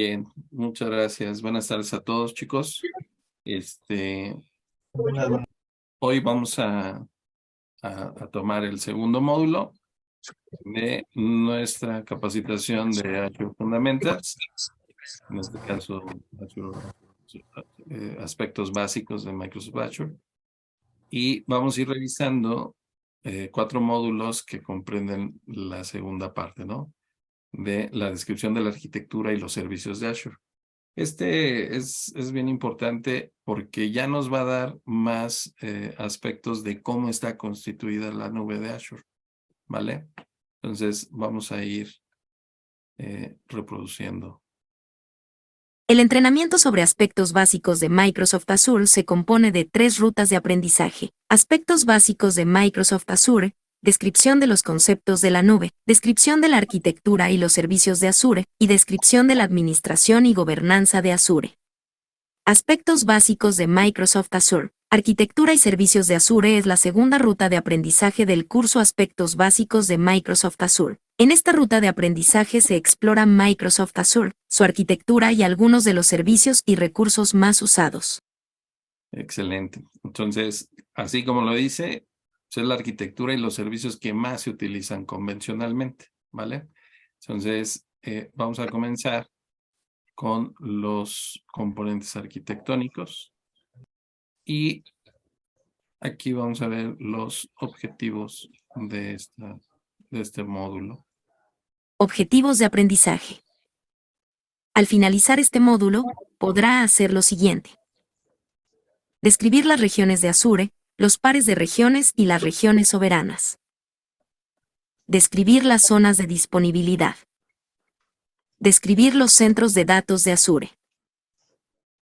Bien, muchas gracias. Buenas tardes a todos, chicos. Hoy vamos a tomar el segundo módulo de nuestra capacitación de Azure Fundamentals. En este caso, aspectos básicos de Microsoft Azure. Y vamos a ir revisando 4 módulos que comprenden la segunda parte, ¿no? De la descripción de la arquitectura y los servicios de Azure. Este es bien importante porque ya nos va a dar más aspectos de cómo está constituida la nube de Azure, ¿vale? Entonces vamos a ir reproduciendo. El entrenamiento sobre aspectos básicos de Microsoft Azure se compone de 3 rutas de aprendizaje: aspectos básicos de Microsoft Azure, descripción de los conceptos de la nube, descripción de la arquitectura y los servicios de Azure, y descripción de la administración y gobernanza de Azure. Aspectos básicos de Microsoft Azure. Arquitectura y servicios de Azure es la segunda ruta de aprendizaje del curso Aspectos básicos de Microsoft Azure. En esta ruta de aprendizaje se explora Microsoft Azure, su arquitectura y algunos de los servicios y recursos más usados. Excelente. Entonces, así como lo dice, es la arquitectura y los servicios que más se utilizan convencionalmente, ¿vale? Entonces, vamos a comenzar con los componentes arquitectónicos. Y aquí vamos a ver los objetivos de este módulo. Objetivos de aprendizaje. Al finalizar este módulo, podrá hacer lo siguiente: describir las regiones de Azure, los pares de regiones y las regiones soberanas. Describir las zonas de disponibilidad. Describir los centros de datos de Azure.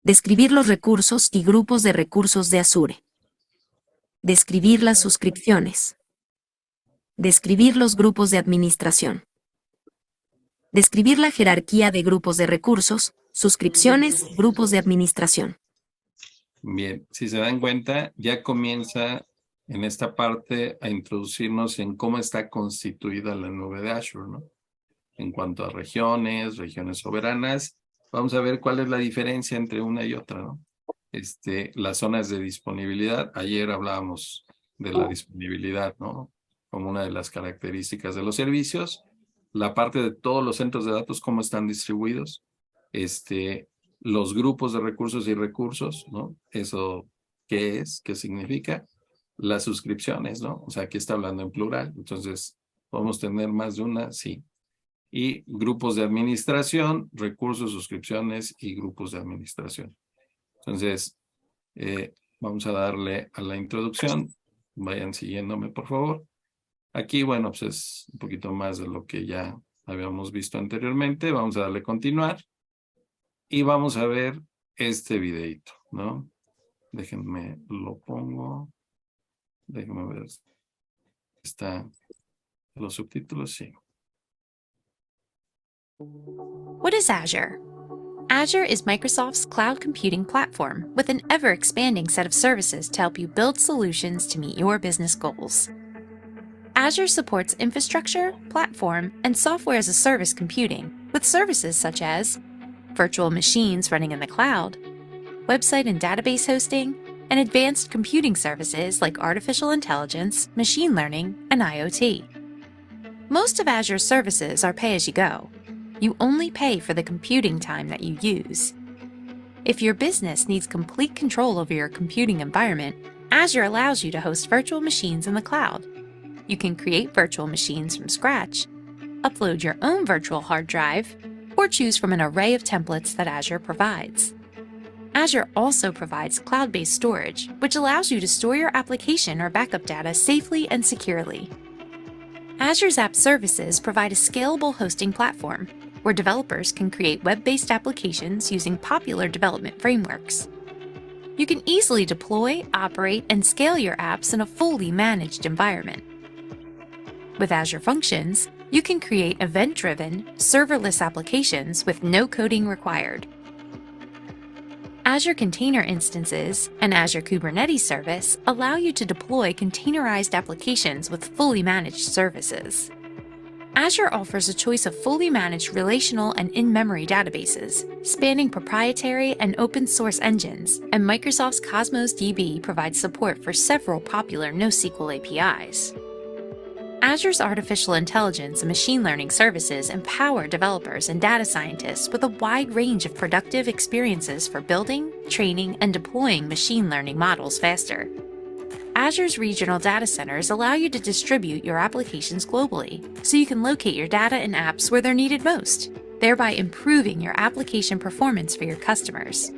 Describir los recursos y grupos de recursos de Azure. Describir las suscripciones. Describir los grupos de administración. Describir la jerarquía de grupos de recursos, suscripciones, grupos de administración. Bien, si se dan cuenta, ya comienza en esta parte a introducirnos en cómo está constituida la nube de Azure, ¿no? En cuanto a regiones soberanas, vamos a ver cuál es la diferencia entre una y otra, ¿no? Las zonas de disponibilidad, ayer hablábamos de la disponibilidad, ¿no? Como una de las características de los servicios. La parte de todos los centros de datos, cómo están distribuidos. Los grupos de recursos y recursos, ¿no? Eso, ¿qué es? ¿Qué significa? Las suscripciones, ¿no? O sea, aquí está hablando en plural. Entonces, ¿podemos tener más de una? Sí. Y grupos de administración, recursos, suscripciones y grupos de administración. Entonces, vamos a darle a la introducción. Vayan siguiéndome, por favor. Aquí, bueno, pues es un poquito más de lo que ya habíamos visto anteriormente. Vamos a darle continuar. Y vamos a ver este videito, ¿no? Déjenme, lo pongo. Déjenme ver. Está los subtítulos, sí. What is Azure? Azure is Microsoft's cloud computing platform with an ever-expanding set of services to help you build solutions to meet your business goals. Azure supports infrastructure, platform, and software as a service computing with services such as virtual machines running in the cloud, website and database hosting, and advanced computing services like artificial intelligence, machine learning, and IoT. Most of Azure's services are pay-as-you-go. You only pay for the computing time that you use. If your business needs complete control over your computing environment, Azure allows you to host virtual machines in the cloud. You can create virtual machines from scratch, upload your own virtual hard drive, or choose from an array of templates that Azure provides. Azure also provides cloud-based storage, which allows you to store your application or backup data safely and securely. Azure's app services provide a scalable hosting platform where developers can create web-based applications using popular development frameworks. You can easily deploy, operate, and scale your apps in a fully managed environment. With Azure Functions, you can create event-driven, serverless applications with no coding required. Azure Container Instances and Azure Kubernetes Service allow you to deploy containerized applications with fully managed services. Azure offers a choice of fully managed relational and in-memory databases, spanning proprietary and open-source engines, and Microsoft's Cosmos DB provides support for several popular NoSQL APIs. Azure's artificial intelligence and machine learning services empower developers and data scientists with a wide range of productive experiences for building, training, and deploying machine learning models faster. Azure's regional data centers allow you to distribute your applications globally, so you can locate your data and apps where they're needed most, thereby improving your application performance for your customers.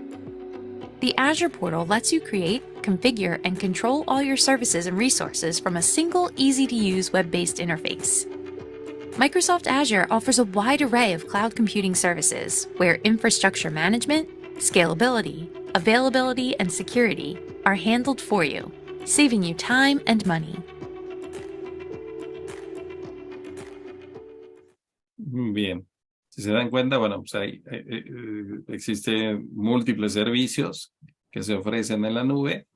The Azure portal lets you create, configure, and control all your services and resources from a single, easy-to-use web-based interface. Microsoft Azure offers a wide array of cloud computing services where infrastructure management, scalability, availability, and security are handled for you, saving you time and money. Bien. Si se dan cuenta, bueno, pues existen múltiples servicios que se ofrecen en la nube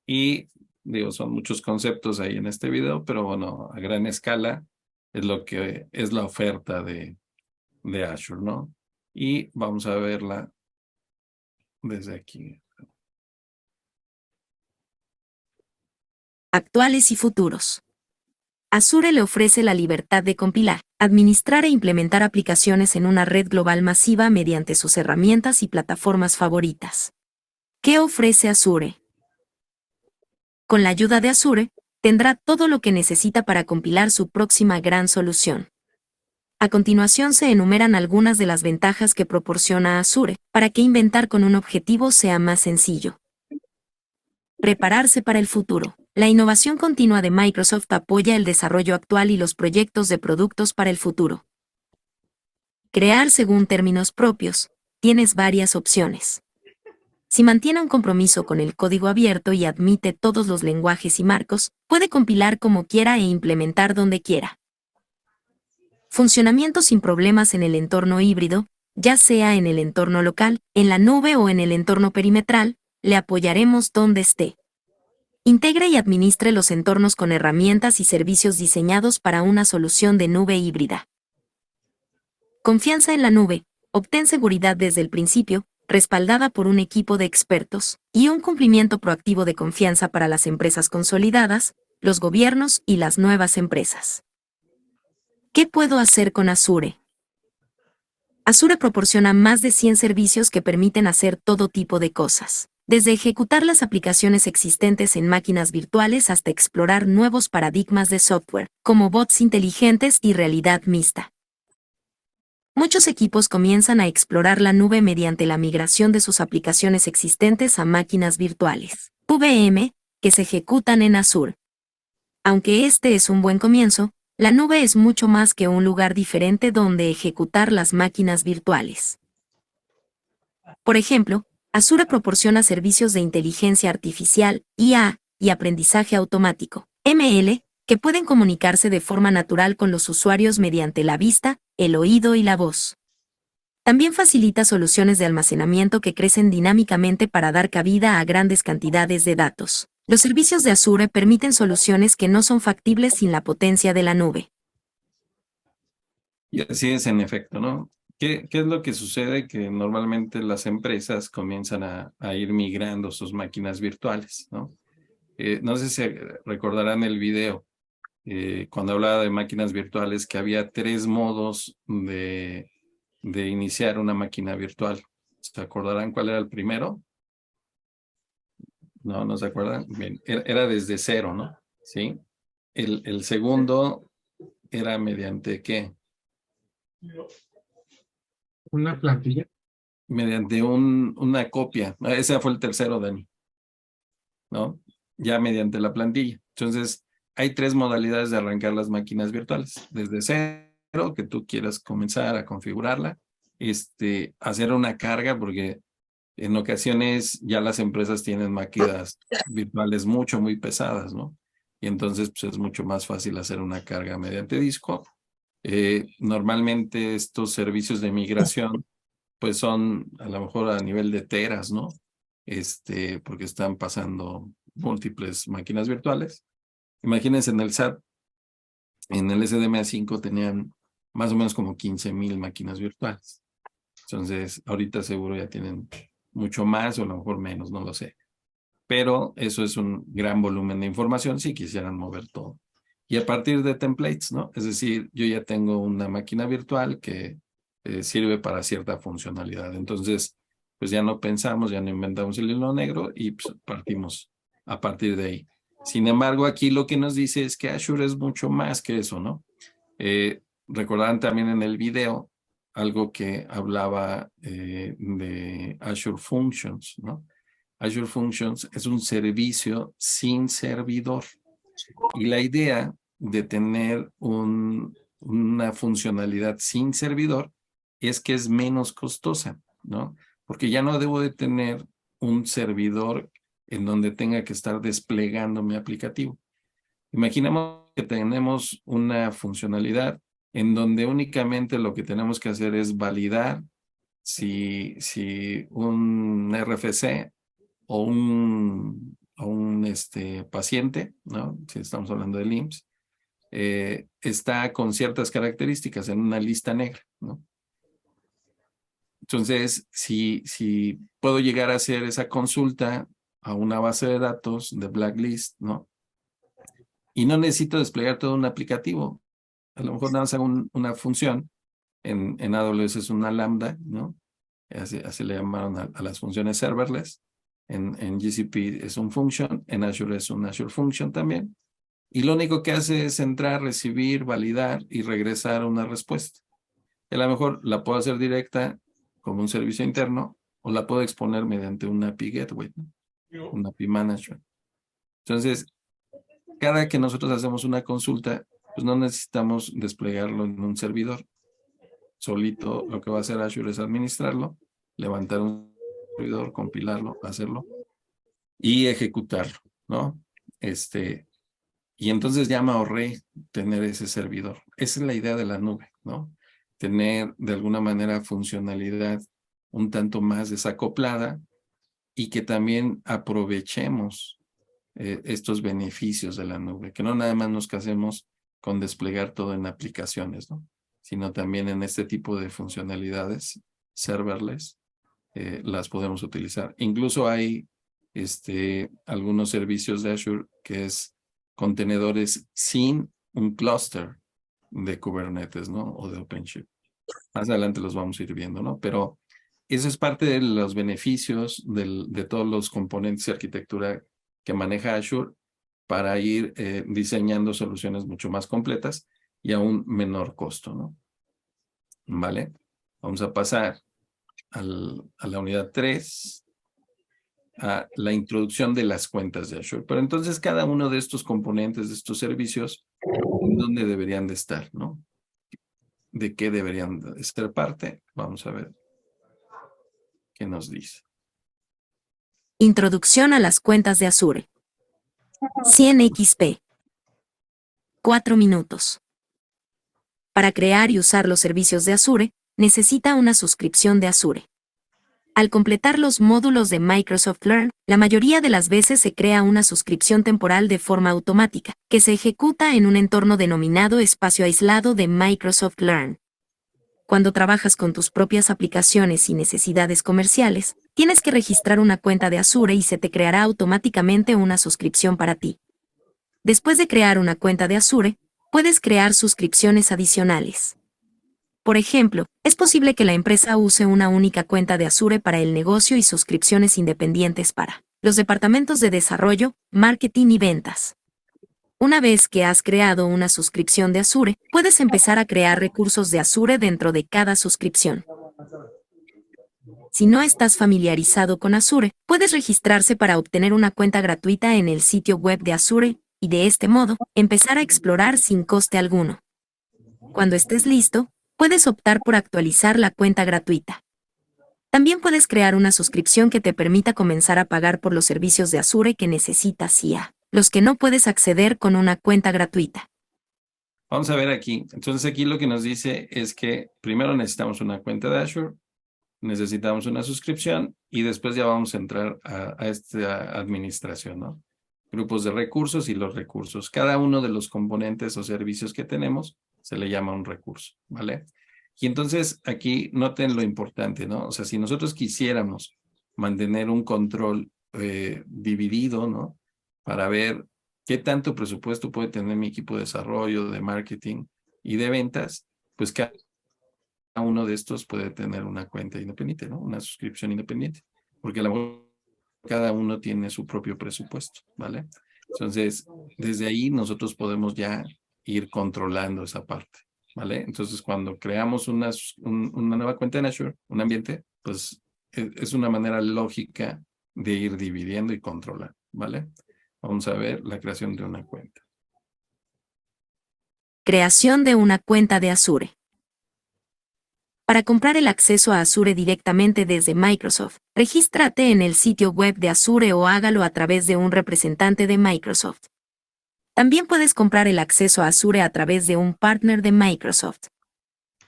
y, digo, son muchos conceptos ahí en este video, pero bueno, a gran escala es lo que es la oferta de Azure, ¿no? Y vamos a verla desde aquí. Actuales y futuros. Azure le ofrece la libertad de compilar, administrar e implementar aplicaciones en una red global masiva mediante sus herramientas y plataformas favoritas. ¿Qué ofrece Azure? Con la ayuda de Azure, tendrá todo lo que necesita para compilar su próxima gran solución. A continuación se enumeran algunas de las ventajas que proporciona Azure, para que inventar con un objetivo sea más sencillo. Prepararse para el futuro. La innovación continua de Microsoft apoya el desarrollo actual y los proyectos de productos para el futuro. Crear según términos propios. Tienes varias opciones. Si mantiene un compromiso con el código abierto y admite todos los lenguajes y marcos, puede compilar como quiera e implementar donde quiera. Funcionamiento sin problemas en el entorno híbrido, ya sea en el entorno local, en la nube o en el entorno perimetral, le apoyaremos donde esté. Integre y administre los entornos con herramientas y servicios diseñados para una solución de nube híbrida. Confianza en la nube. Obtén seguridad desde el principio, respaldada por un equipo de expertos, y un cumplimiento proactivo de confianza para las empresas consolidadas, los gobiernos y las nuevas empresas. ¿Qué puedo hacer con Azure? Azure proporciona más de 100 servicios que permiten hacer todo tipo de cosas. Desde ejecutar las aplicaciones existentes en máquinas virtuales hasta explorar nuevos paradigmas de software, como bots inteligentes y realidad mixta. Muchos equipos comienzan a explorar la nube mediante la migración de sus aplicaciones existentes a máquinas virtuales, VM, que se ejecutan en Azure. Aunque este es un buen comienzo, la nube es mucho más que un lugar diferente donde ejecutar las máquinas virtuales. Por ejemplo, Azure proporciona servicios de inteligencia artificial, IA, y aprendizaje automático, ML, que pueden comunicarse de forma natural con los usuarios mediante la vista, el oído y la voz. También facilita soluciones de almacenamiento que crecen dinámicamente para dar cabida a grandes cantidades de datos. Los servicios de Azure permiten soluciones que no son factibles sin la potencia de la nube. Y así es, en efecto, ¿no? ¿Qué es lo que sucede? Que normalmente las empresas comienzan a ir migrando sus máquinas virtuales, ¿no? No sé si recordarán el video, cuando hablaba de máquinas virtuales, que había 3 modos de iniciar una máquina virtual. ¿Se acordarán cuál era el primero? ¿No se acuerdan? Bien, era desde cero, ¿no? ¿Sí? El segundo era mediante ¿qué? Una plantilla. Mediante una copia. Ese fue el tercero, Dani, ¿no? Ya mediante la plantilla. Entonces, hay 3 modalidades de arrancar las máquinas virtuales. Desde cero, que tú quieras comenzar a configurarla, hacer una carga, porque en ocasiones ya las empresas tienen máquinas virtuales muy pesadas, ¿no? Y entonces pues, es mucho más fácil hacer una carga mediante disco. Normalmente estos servicios de migración pues son a lo mejor a nivel de teras, ¿no? Porque están pasando múltiples máquinas virtuales. Imagínense en el SAT, en el SDMA5 tenían más o menos como 15,000 máquinas virtuales. Entonces, ahorita seguro ya tienen mucho más o a lo mejor menos, no lo sé. Pero eso es un gran volumen de información si quisieran mover todo. Y a partir de templates, ¿no? Es decir, yo ya tengo una máquina virtual que sirve para cierta funcionalidad. Entonces, pues ya no pensamos, ya no inventamos el hilo negro y pues, partimos a partir de ahí. Sin embargo, aquí lo que nos dice es que Azure es mucho más que eso, ¿no? Recordarán también en el video algo que hablaba de Azure Functions, ¿no? Azure Functions es un servicio sin servidor. Y la idea de tener una funcionalidad sin servidor es que es menos costosa, ¿no? Porque ya no debo de tener un servidor en donde tenga que estar desplegando mi aplicativo. Imaginemos que tenemos una funcionalidad en donde únicamente lo que tenemos que hacer es validar si un RFC o un paciente, ¿no? Si estamos hablando del IMSS, está con ciertas características en una lista negra, ¿no? Entonces, si puedo llegar a hacer esa consulta a una base de datos de blacklist, ¿no? Y no necesito desplegar todo un aplicativo. A lo mejor nada más hago una función. En AWS es una lambda, ¿no? Así le llamaron a las funciones serverless. En GCP es un function. En Azure es un Azure function también. Y lo único que hace es entrar, recibir, validar y regresar una respuesta. Y a lo mejor la puedo hacer directa como un servicio interno o la puedo exponer mediante una API Gateway, ¿no? Una API Management. Entonces, cada que nosotros hacemos una consulta, pues no necesitamos desplegarlo en un servidor. Solito lo que va a hacer Azure es administrarlo, levantar un servidor, compilarlo, hacerlo y ejecutarlo, ¿no? Y entonces ya me ahorré tener ese servidor. Esa es la idea de la nube, ¿no? Tener de alguna manera funcionalidad un tanto más desacoplada y que también aprovechemos estos beneficios de la nube, que no nada más nos casemos con desplegar todo en aplicaciones, ¿no? Sino también en este tipo de funcionalidades serverless las podemos utilizar. Incluso hay algunos servicios de Azure que es contenedores sin un clúster de Kubernetes, ¿no? O de OpenShift. Más adelante los vamos a ir viendo, ¿no? Pero eso es parte de los beneficios de todos los componentes y arquitectura que maneja Azure para ir diseñando soluciones mucho más completas y a un menor costo, ¿no? ¿Vale? Vamos a pasar a la unidad 3, a la introducción de las cuentas de Azure. Pero entonces cada uno de estos componentes, de estos servicios, ¿dónde deberían de estar, no? ¿De qué deberían de ser parte? Vamos a ver qué nos dice. Introducción a las cuentas de Azure. 100 XP. 4 minutos. Para crear y usar los servicios de Azure, necesita una suscripción de Azure. Al completar los módulos de Microsoft Learn, la mayoría de las veces se crea una suscripción temporal de forma automática, que se ejecuta en un entorno denominado espacio aislado de Microsoft Learn. Cuando trabajas con tus propias aplicaciones y necesidades comerciales, tienes que registrar una cuenta de Azure y se te creará automáticamente una suscripción para ti. Después de crear una cuenta de Azure, puedes crear suscripciones adicionales. Por ejemplo, es posible que la empresa use una única cuenta de Azure para el negocio y suscripciones independientes para los departamentos de desarrollo, marketing y ventas. Una vez que has creado una suscripción de Azure, puedes empezar a crear recursos de Azure dentro de cada suscripción. Si no estás familiarizado con Azure, puedes registrarse para obtener una cuenta gratuita en el sitio web de Azure y de este modo, empezar a explorar sin coste alguno. Cuando estés listo, puedes optar por actualizar la cuenta gratuita. También puedes crear una suscripción que te permita comenzar a pagar por los servicios de Azure que necesitas y a los que no puedes acceder con una cuenta gratuita. Vamos a ver aquí. Entonces aquí lo que nos dice es que primero necesitamos una cuenta de Azure, necesitamos una suscripción y después ya vamos a entrar a esta administración, ¿no? grupos de recursos y los recursos. Cada uno de los componentes o servicios que tenemos se le llama un recurso, ¿vale? Y entonces aquí noten lo importante, ¿no? O sea, si nosotros quisiéramos mantener un control dividido, ¿no? Para ver qué tanto presupuesto puede tener mi equipo de desarrollo, de marketing y de ventas, pues cada uno de estos puede tener una cuenta independiente, ¿no? Una suscripción independiente, porque a lo mejor cada uno tiene su propio presupuesto, ¿vale? Entonces, desde ahí nosotros podemos ya ir controlando esa parte, ¿vale? Entonces, cuando creamos una nueva cuenta en Azure, un ambiente, pues es una manera lógica de ir dividiendo y controlando, ¿vale? Vamos a ver la creación de una cuenta. Creación de una cuenta de Azure. Para comprar el acceso a Azure directamente desde Microsoft, regístrate en el sitio web de Azure o hágalo a través de un representante de Microsoft. También puedes comprar el acceso a Azure a través de un partner de Microsoft.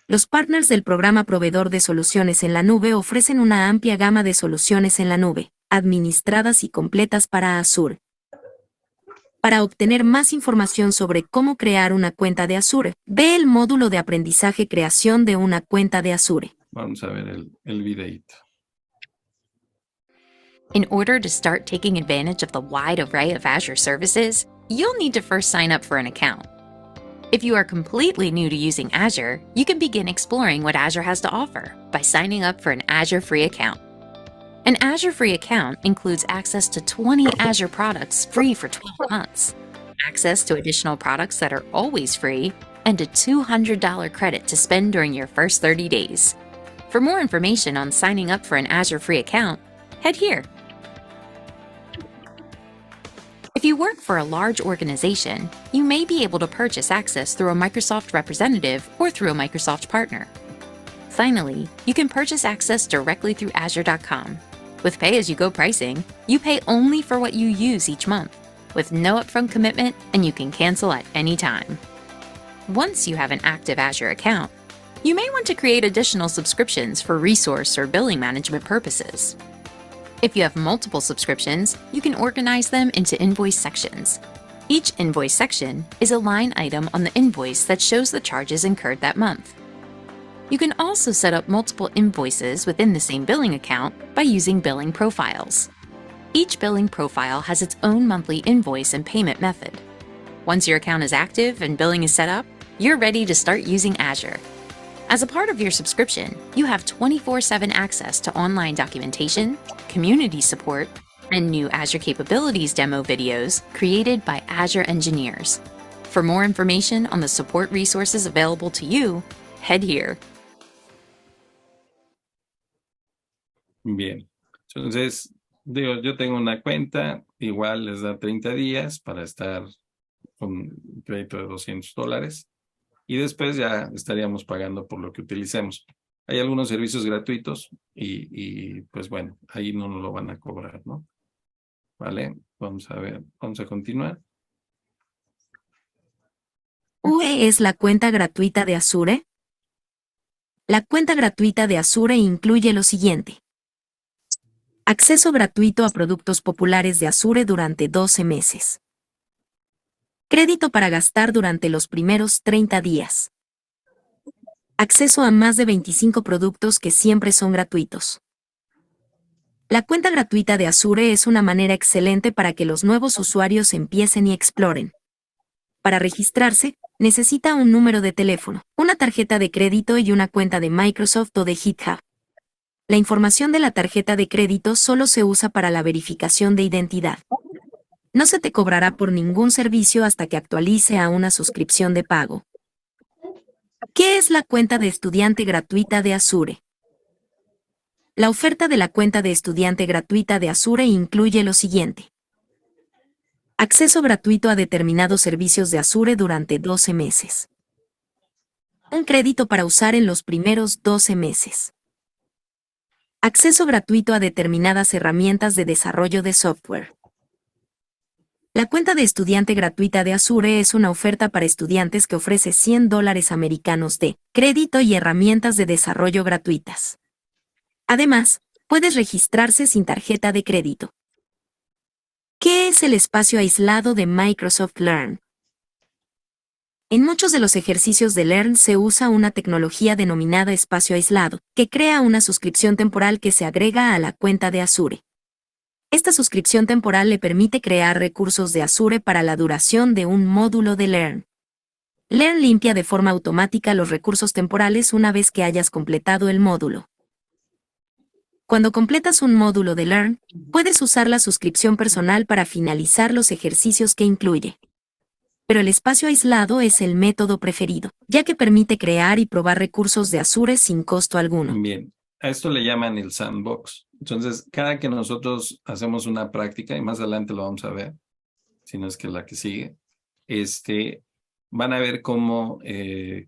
Los partners del programa proveedor de soluciones en la nube ofrecen una amplia gama de soluciones en la nube, administradas y completas para Azure. Para obtener más información sobre cómo crear una cuenta de Azure, ve el módulo de aprendizaje Creación de una cuenta de Azure. Vamos a ver el videíto. In order to start taking advantage of the wide array of Azure services, you'll need to first sign up for an account. If you are completely new to using Azure, you can begin exploring what Azure has to offer by signing up for an Azure free account. An Azure free account includes access to 20 Azure products free for 12 months, access to additional products that are always free, and a $200 credit to spend during your first 30 days. For more information on signing up for an Azure free account, head here. If you work for a large organization, you may be able to purchase access through a Microsoft representative or through a Microsoft partner. Finally, you can purchase access directly through Azure.com. With pay-as-you-go pricing, you pay only for what you use each month, with no upfront commitment, and you can cancel at any time. Once you have an active Azure account, you may want to create additional subscriptions for resource or billing management purposes. If you have multiple subscriptions, you can organize them into invoice sections. Each invoice section is a line item on the invoice that shows the charges incurred that month. You can also set up multiple invoices within the same billing account by using billing profiles. Each billing profile has its own monthly invoice and payment method. Once your account is active and billing is set up, you're ready to start using Azure. As a part of your subscription, you have 24/7 access to online documentation, community support, and new Azure Capabilities demo videos created by Azure engineers. For more information on the support resources available to you, head here. Bien, entonces, digo, yo tengo una cuenta, igual les da 30 días para estar con un crédito de $200 y después ya estaríamos pagando por lo que utilicemos. Hay algunos servicios gratuitos y pues bueno, ahí no nos lo van a cobrar, ¿no? Vale, vamos a ver, vamos a continuar. ¿UE es la cuenta gratuita de Azure? La cuenta gratuita de Azure incluye lo siguiente. Acceso gratuito a productos populares de Azure durante 12 meses. Crédito para gastar durante los primeros 30 días. Acceso a más de 25 productos que siempre son gratuitos. La cuenta gratuita de Azure es una manera excelente para que los nuevos usuarios empiecen y exploren. Para registrarse, necesita un número de teléfono, una tarjeta de crédito y una cuenta de Microsoft o de GitHub. La información de la tarjeta de crédito solo se usa para la verificación de identidad. No se te cobrará por ningún servicio hasta que actualice a una suscripción de pago. ¿Qué es la cuenta de estudiante gratuita de Azure? La oferta de la cuenta de estudiante gratuita de Azure incluye lo siguiente. Acceso gratuito a determinados servicios de Azure durante 12 meses. Un crédito para usar en los primeros 12 meses. Acceso gratuito a determinadas herramientas de desarrollo de software. La cuenta de estudiante gratuita de Azure es una oferta para estudiantes que ofrece $100 americanos de crédito y herramientas de desarrollo gratuitas. Además, puedes registrarse sin tarjeta de crédito. ¿Qué es el espacio aislado de Microsoft Learn? En muchos de los ejercicios de Learn se usa una tecnología denominada espacio aislado, que crea una suscripción temporal que se agrega a la cuenta de Azure. Esta suscripción temporal le permite crear recursos de Azure para la duración de un módulo de Learn. Learn limpia de forma automática los recursos temporales una vez que hayas completado el módulo. Cuando completas un módulo de Learn, puedes usar la suscripción personal para finalizar los ejercicios que incluye. Pero el espacio aislado es el método preferido, ya que permite crear y probar recursos de Azure sin costo alguno. Bien, a esto le llaman el sandbox. Entonces, cada que nosotros hacemos una práctica, y más adelante lo vamos a ver, si no es que la que sigue, van a ver cómo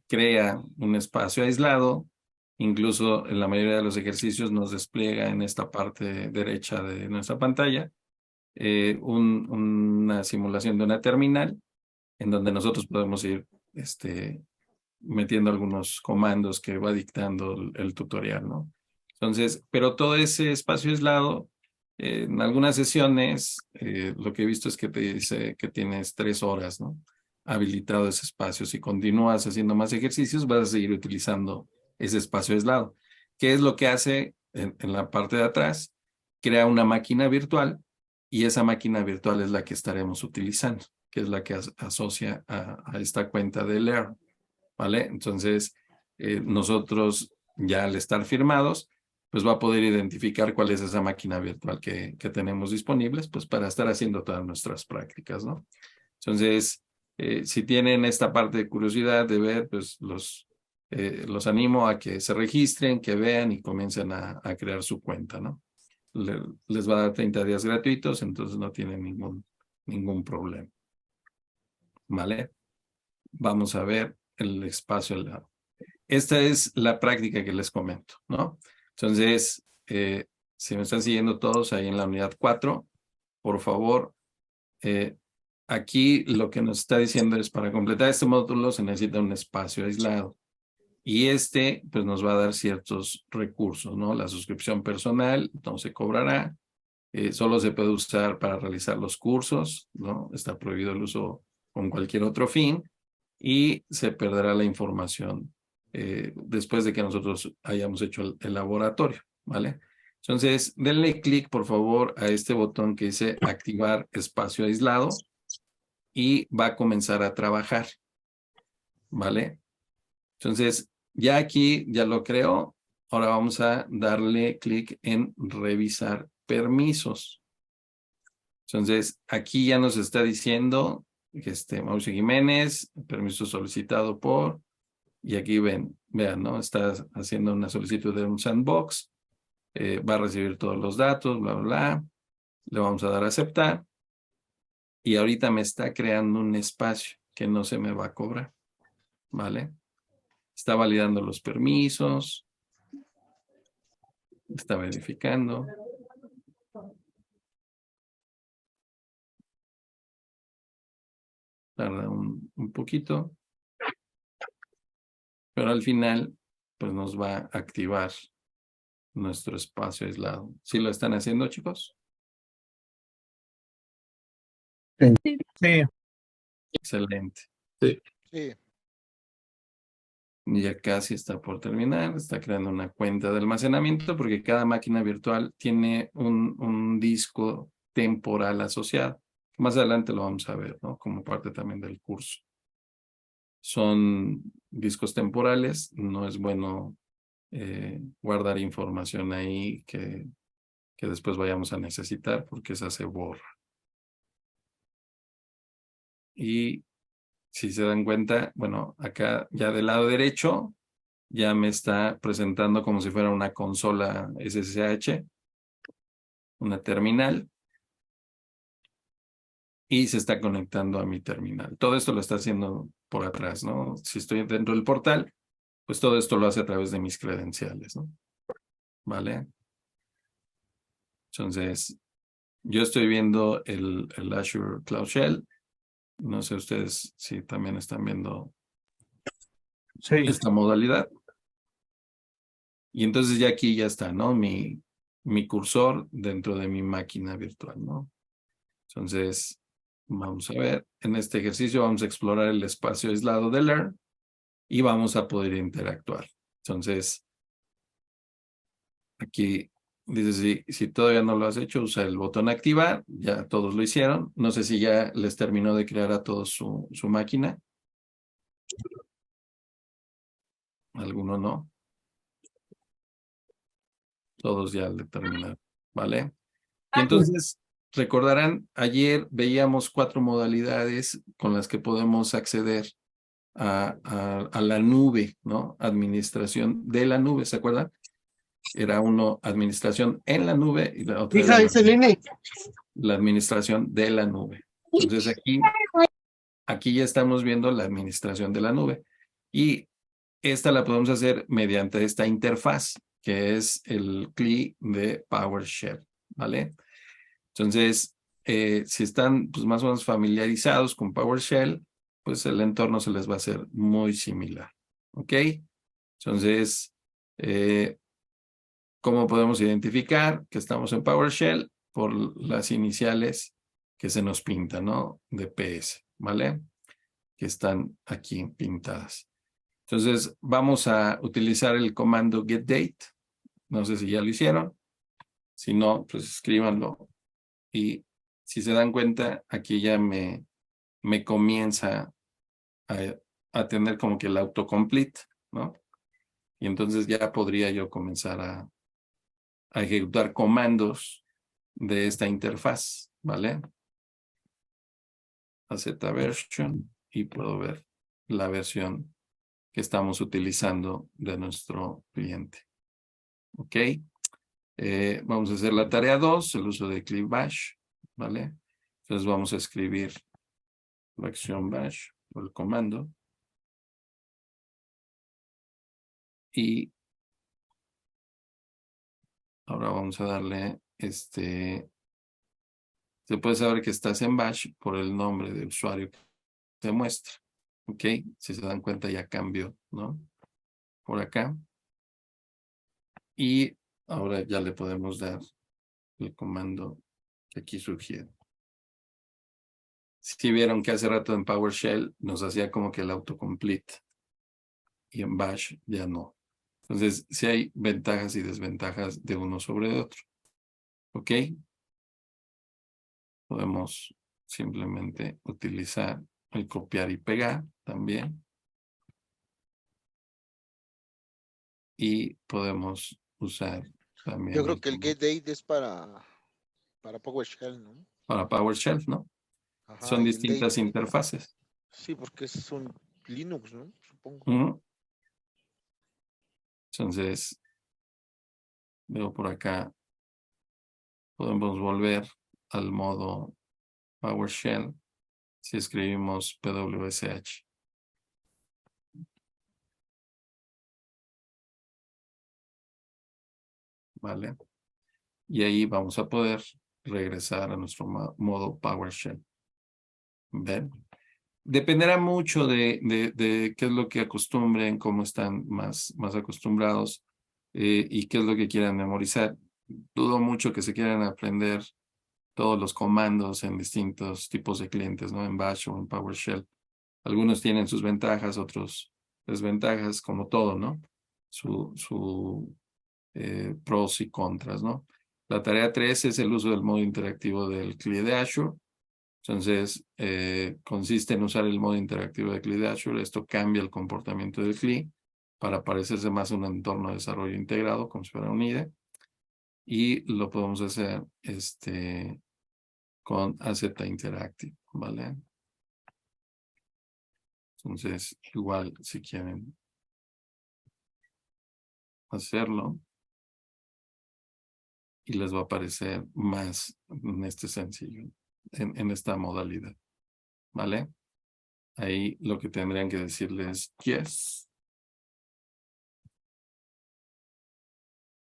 crea un espacio aislado. Incluso en la mayoría de los ejercicios nos despliega en esta parte derecha de nuestra pantalla una simulación de una terminal en donde nosotros podemos ir metiendo algunos comandos que va dictando el tutorial, ¿no? Entonces, pero todo ese espacio aislado, en algunas sesiones, lo que he visto es que te dice que tienes 3 horas, ¿no? Habilitado ese espacio. Si continúas haciendo más ejercicios, vas a seguir utilizando ese espacio aislado. ¿Qué es lo que hace en la parte de atrás? Crea una máquina virtual y esa máquina virtual es la que estaremos utilizando, que es la que asocia a esta cuenta de Learn, ¿vale? Entonces, nosotros ya al estar firmados, pues va a poder identificar cuál es esa máquina virtual que tenemos disponibles, pues para estar haciendo todas nuestras prácticas, ¿no? Entonces, si tienen esta parte de curiosidad de ver, pues los animo a que se registren, que vean y comiencen a crear su cuenta, ¿no? Les va a dar 30 días gratuitos, entonces no tienen ningún problema. ¿Vale? Vamos a ver el espacio al lado. Esta es la práctica que les comento, ¿no? Entonces, si me están siguiendo todos ahí en la unidad 4, por favor, aquí lo que nos está diciendo es para completar este módulo se necesita un espacio aislado. Y pues nos va a dar ciertos recursos, ¿no? La suscripción personal no se cobrará, solo se puede usar para realizar los cursos, ¿no? Está prohibido el uso con cualquier otro fin y se perderá la información después de que nosotros hayamos hecho el laboratorio, ¿vale? Entonces, denle clic, por favor, a este botón que dice activar espacio aislado y va a comenzar a trabajar, ¿vale? Entonces, ya aquí ya lo creo. Ahora vamos a darle clic en revisar permisos. Entonces, aquí ya nos está diciendo que Mauricio Jiménez, permiso solicitado por, y aquí vean, ¿no? Está haciendo una solicitud de un sandbox, va a recibir todos los datos, bla, bla, bla. Le vamos a dar a aceptar. Y ahorita me está creando un espacio que no se me va a cobrar, ¿vale? Está validando los permisos. Está verificando. Tarda un poquito. Pero al final, pues nos va a activar nuestro espacio aislado. ¿Sí lo están haciendo, chicos? Sí. Excelente. Sí. Ya casi está por terminar. Está creando una cuenta de almacenamiento porque cada máquina virtual tiene un disco temporal asociado. Más adelante lo vamos a ver, ¿no? Como parte también del curso. Son discos temporales. No es bueno guardar información ahí que después vayamos a necesitar porque esa se borra. Y si se dan cuenta, bueno, acá ya del lado derecho ya me está presentando como si fuera una consola SSH, una terminal, y se está conectando a mi terminal. Todo esto lo está haciendo por atrás, ¿no? Si estoy dentro del portal, pues todo esto lo hace a través de mis credenciales, ¿no? ¿Vale? Entonces, yo estoy viendo el Azure Cloud Shell. No sé ustedes si también están viendo esta modalidad. Y entonces ya aquí ya está, ¿no? Mi cursor dentro de mi máquina virtual, ¿no? Entonces, vamos a ver, en este ejercicio vamos a explorar el espacio aislado de Learn y vamos a poder interactuar. Entonces, aquí dice, si todavía no lo has hecho, usa el botón activar. Ya todos lo hicieron. No sé si ya les terminó de crear a todos su máquina. Alguno no. Todos ya le terminaron, ¿vale? Y entonces, recordarán, ayer veíamos 4 modalidades con las que podemos acceder a la nube, ¿no? Administración de la nube, ¿se acuerdan? Era uno, administración en la nube, y la otra era la administración de la nube. Entonces aquí ya estamos viendo la administración de la nube. Y esta la podemos hacer mediante esta interfaz, que es el CLI de PowerShell, ¿vale? Entonces, si están pues, más o menos familiarizados con PowerShell, pues el entorno se les va a hacer muy similar, ¿ok? Entonces, ¿cómo podemos identificar que estamos en PowerShell? Por las iniciales que se nos pintan, ¿no? De PS, ¿vale? Que están aquí pintadas. Entonces, vamos a utilizar el comando getDate. No sé si ya lo hicieron. Si no, pues escríbanlo. Y si se dan cuenta, aquí ya me comienza a tener como que el autocomplete, ¿no? Y entonces ya podría yo comenzar a ejecutar comandos de esta interfaz, ¿vale? A Z version y puedo ver la versión que estamos utilizando de nuestro cliente. ¿Ok? Vamos a hacer la tarea 2, el uso de clip bash, ¿vale? Entonces vamos a escribir la acción bash o el comando. Y ahora vamos a darle se puede saber que estás en bash por el nombre de usuario que se muestra. ¿Ok? Si se dan cuenta ya cambió, ¿no? Por acá. Y ahora ya le podemos dar el comando que aquí sugiere. Si vieron que hace rato en PowerShell nos hacía como que el autocomplete y en Bash ya no. Entonces, sí hay ventajas y desventajas de uno sobre otro. ¿Ok? Podemos simplemente utilizar el copiar y pegar también. Y podemos usar también. Yo creo que el getDate es para PowerShell, ¿no? Para PowerShell, ¿no? Ajá, Son y el distintas date, interfaces. sí, porque es un Linux, ¿no? Supongo. Entonces, veo por acá, podemos volver al modo PowerShell si escribimos pwsh. ¿Vale? Y ahí vamos a poder regresar a nuestro modo PowerShell. ¿Ven? Dependerá mucho de qué es lo que acostumbren, cómo están más acostumbrados y qué es lo que quieran memorizar. Dudo mucho que se quieran aprender todos los comandos en distintos tipos de clientes, ¿no? En Bash o en PowerShell. Algunos tienen sus ventajas, otros desventajas, como todo, ¿no? Su pros y contras, ¿no? La tarea 3 es el uso del modo interactivo del CLI de Azure. Entonces, consiste en usar el modo interactivo de CLI de Azure. Esto cambia el comportamiento del CLI para parecerse más a un entorno de desarrollo integrado, como si fuera un IDE. Y lo podemos hacer con AZ Interactive, ¿vale? Entonces, igual, si quieren hacerlo, y les va a aparecer más en este sencillo, en esta modalidad, ¿vale? Ahí lo que tendrían que decirles yes,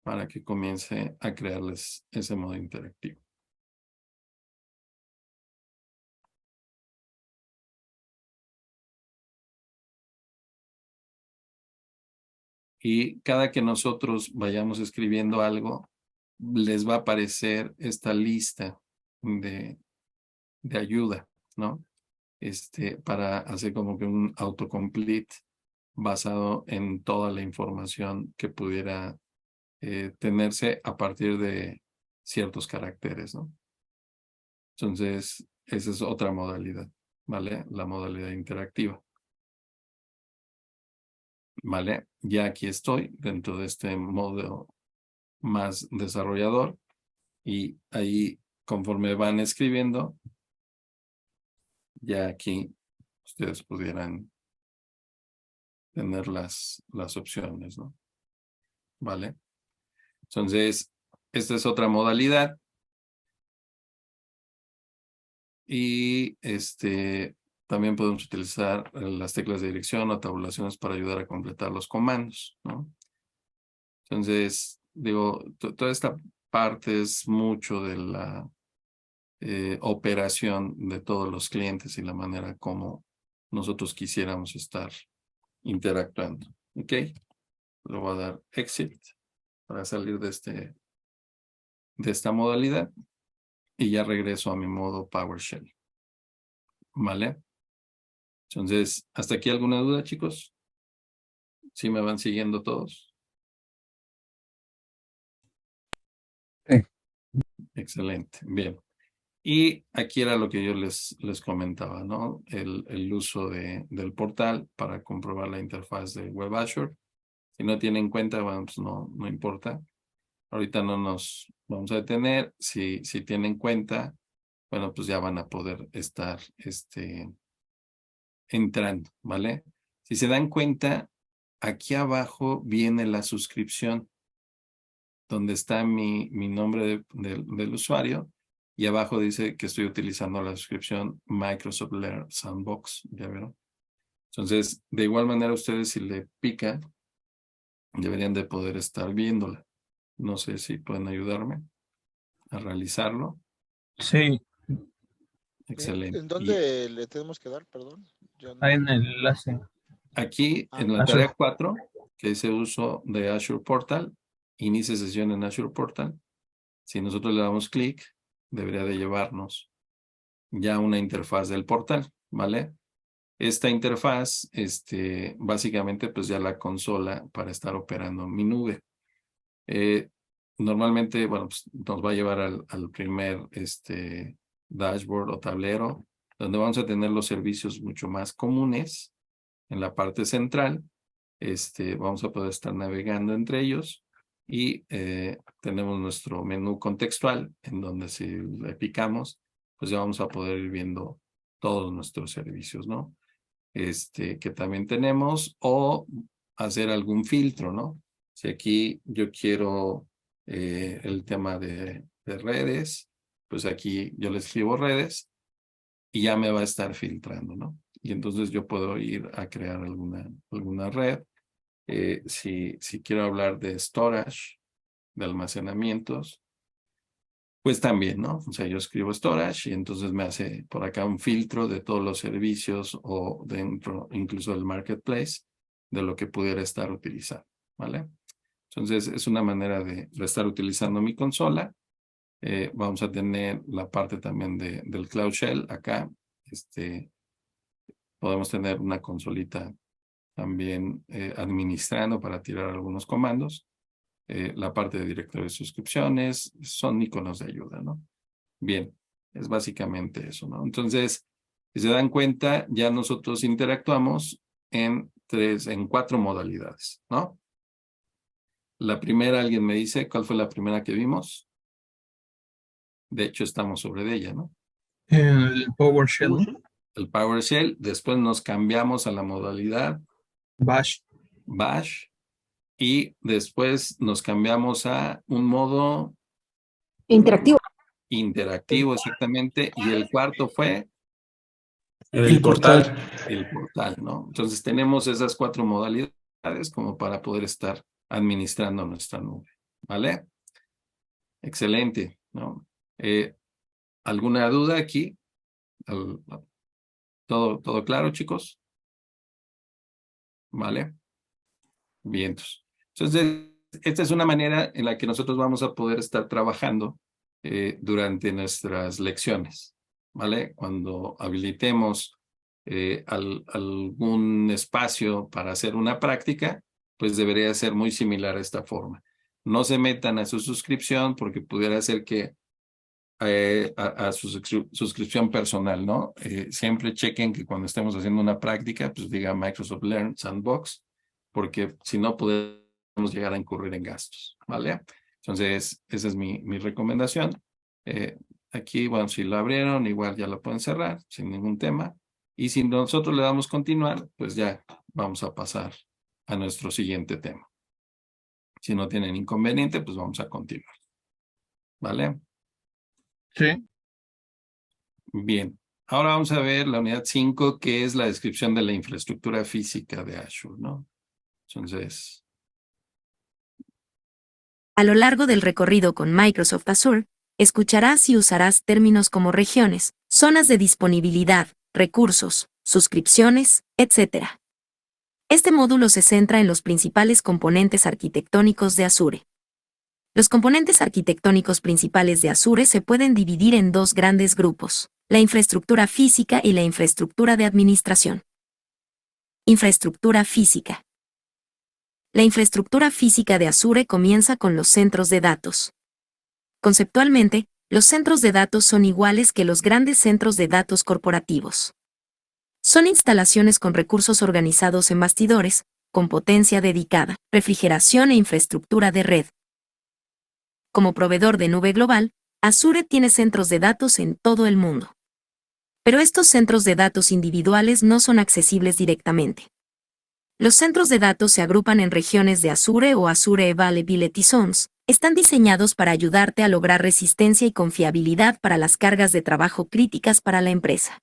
para que comience a crearles ese modo interactivo. Y cada que nosotros vayamos escribiendo algo, les va a aparecer esta lista de de ayuda, ¿no? Para hacer como que un autocomplete basado en toda la información que pudiera tenerse a partir de ciertos caracteres, ¿no? Entonces, esa es otra modalidad, ¿vale? La modalidad interactiva. ¿Vale? Ya aquí estoy dentro de este modo más desarrollador y ahí conforme van escribiendo, ya aquí ustedes pudieran tener las opciones, ¿no? ¿Vale? Entonces, esta es otra modalidad. Y también podemos utilizar las teclas de dirección o tabulaciones para ayudar a completar los comandos, ¿no? Entonces, digo, toda esta parte es mucho de la operación de todos los clientes y la manera como nosotros quisiéramos estar interactuando. ¿Ok? Le voy a dar exit para salir de esta modalidad y ya regreso a mi modo PowerShell. ¿Vale? Entonces, ¿hasta aquí alguna duda, chicos? ¿Sí me van siguiendo todos? Sí. Excelente, bien. Y aquí era lo que yo les comentaba, ¿no? El uso del portal para comprobar la interfaz de Web Azure. Si no tienen en cuenta, bueno, pues no importa. Ahorita no nos vamos a detener. Si tienen en cuenta, bueno, pues ya van a poder estar entrando, ¿vale? Si se dan cuenta, aquí abajo viene la suscripción, donde está mi nombre del usuario, y abajo dice que estoy utilizando la suscripción Microsoft Learn Sandbox, ¿ya vieron? Entonces, de igual manera, ustedes si le pican, deberían de poder estar viéndola. No sé si pueden ayudarme a realizarlo. Sí, Excelente. ¿En dónde le tenemos que dar, perdón? Ya no- ahí en el enlace. Aquí, en la Azure. tarea 4, que dice uso de Azure Portal, inicie sesión en Azure Portal. Si nosotros le damos clic, debería de llevarnos ya una interfaz del portal, ¿vale? Esta interfaz, básicamente, pues ya la consola para estar operando mi nube. Normalmente, bueno, pues nos va a llevar al primer, dashboard o tablero, donde vamos a tener los servicios mucho más comunes. En la parte central, vamos a poder estar navegando entre ellos y tenemos nuestro menú contextual, en donde si le picamos, pues ya vamos a poder ir viendo todos nuestros servicios, ¿no? Que también tenemos, o hacer algún filtro, ¿no? Si aquí yo quiero el tema de redes, pues aquí yo le escribo redes y ya me va a estar filtrando, ¿no? Y entonces yo puedo ir a crear alguna red. Si quiero hablar de storage, de almacenamientos, pues también, ¿no? O sea, yo escribo storage y entonces me hace por acá un filtro de todos los servicios o dentro incluso del marketplace de lo que pudiera estar utilizando, ¿vale? Entonces es una manera de estar utilizando mi consola. Vamos a tener la parte también del Cloud Shell acá. Podemos tener una consolita también administrando para tirar algunos comandos. La parte de directorio de suscripciones son iconos de ayuda, ¿no? Bien, es básicamente eso, ¿no? Entonces, si se dan cuenta, ya nosotros interactuamos en 4 modalidades, ¿no? La primera, alguien me dice, ¿cuál fue la primera que vimos? De hecho, estamos sobre ella, ¿no? El PowerShell. El PowerShell. Después nos cambiamos a la modalidad Bash. Bash. Y después nos cambiamos a un modo Interactivo. interactivo, exactamente. Y el cuarto fue El portal. el portal, ¿no? Entonces tenemos esas 4 modalidades como para poder estar administrando nuestra nube, ¿vale? Excelente, ¿no? ¿Alguna duda aquí? ¿Todo claro, chicos? ¿Vale? Bien. Entonces, esta es una manera en la que nosotros vamos a poder estar trabajando durante nuestras lecciones, ¿vale? Cuando habilitemos algún espacio para hacer una práctica, pues debería ser muy similar a esta forma. No se metan a su suscripción porque pudiera ser que a su suscripción personal, ¿no? Siempre chequen que cuando estemos haciendo una práctica, pues diga Microsoft Learn Sandbox, porque si no podemos llegar a incurrir en gastos, ¿vale? Entonces, esa es mi recomendación. Aquí, bueno, si lo abrieron, igual ya lo pueden cerrar sin ningún tema. Y si nosotros le damos continuar, pues ya vamos a pasar a nuestro siguiente tema. Si no tienen inconveniente, pues vamos a continuar. ¿Vale? Sí. Bien. Ahora vamos a ver la unidad 5, que es la descripción de la infraestructura física de Azure, ¿no? Entonces, A lo largo del recorrido con Microsoft Azure, escucharás y usarás términos como regiones, zonas de disponibilidad, recursos, suscripciones, etc. Este módulo se centra en los principales componentes arquitectónicos de Azure. Los componentes arquitectónicos principales de Azure se pueden dividir en dos grandes grupos: la infraestructura física y la infraestructura de administración. Infraestructura física. La infraestructura física de Azure comienza con los centros de datos. Conceptualmente, los centros de datos son iguales que los grandes centros de datos corporativos. Son instalaciones con recursos organizados en bastidores, con potencia dedicada, refrigeración e infraestructura de red. Como proveedor de nube global, Azure tiene centros de datos en todo el mundo. Pero estos centros de datos individuales no son accesibles directamente. Los centros de datos se agrupan en regiones de Azure o Azure Availability Zones. Están diseñados para ayudarte a lograr resistencia y confiabilidad para las cargas de trabajo críticas para la empresa.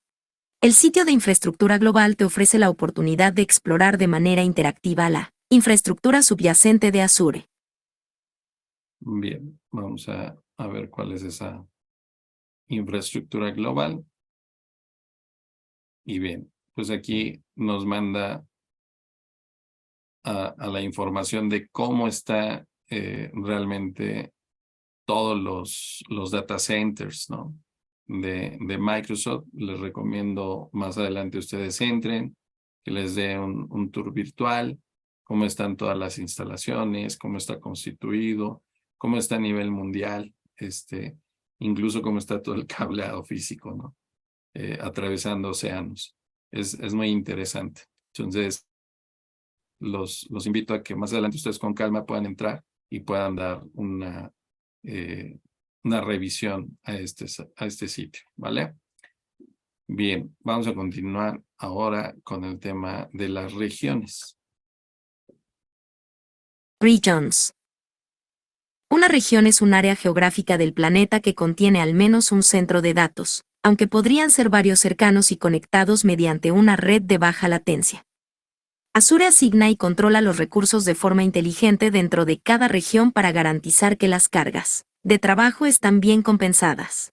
El sitio de infraestructura global te ofrece la oportunidad de explorar de manera interactiva la infraestructura subyacente de Azure. bien, vamos a ver cuál es esa infraestructura global. Y bien, pues aquí nos manda a la información de cómo está realmente todos los data centers, ¿no? de Microsoft. Les recomiendo más adelante ustedes entren, que les dé un tour virtual, cómo están todas las instalaciones, cómo está constituido, cómo está a nivel mundial, incluso cómo está todo el cableado físico, ¿no? Atravesando océanos. Es muy interesante. Entonces, los invito a que más adelante ustedes con calma puedan entrar y puedan dar una revisión a este sitio, ¿vale? Bien, vamos a continuar ahora con el tema de las regiones. Regions. Una región es un área geográfica del planeta que contiene al menos un centro de datos, aunque podrían ser varios cercanos y conectados mediante una red de baja latencia. Azure asigna y controla los recursos de forma inteligente dentro de cada región para garantizar que las cargas de trabajo están bien compensadas.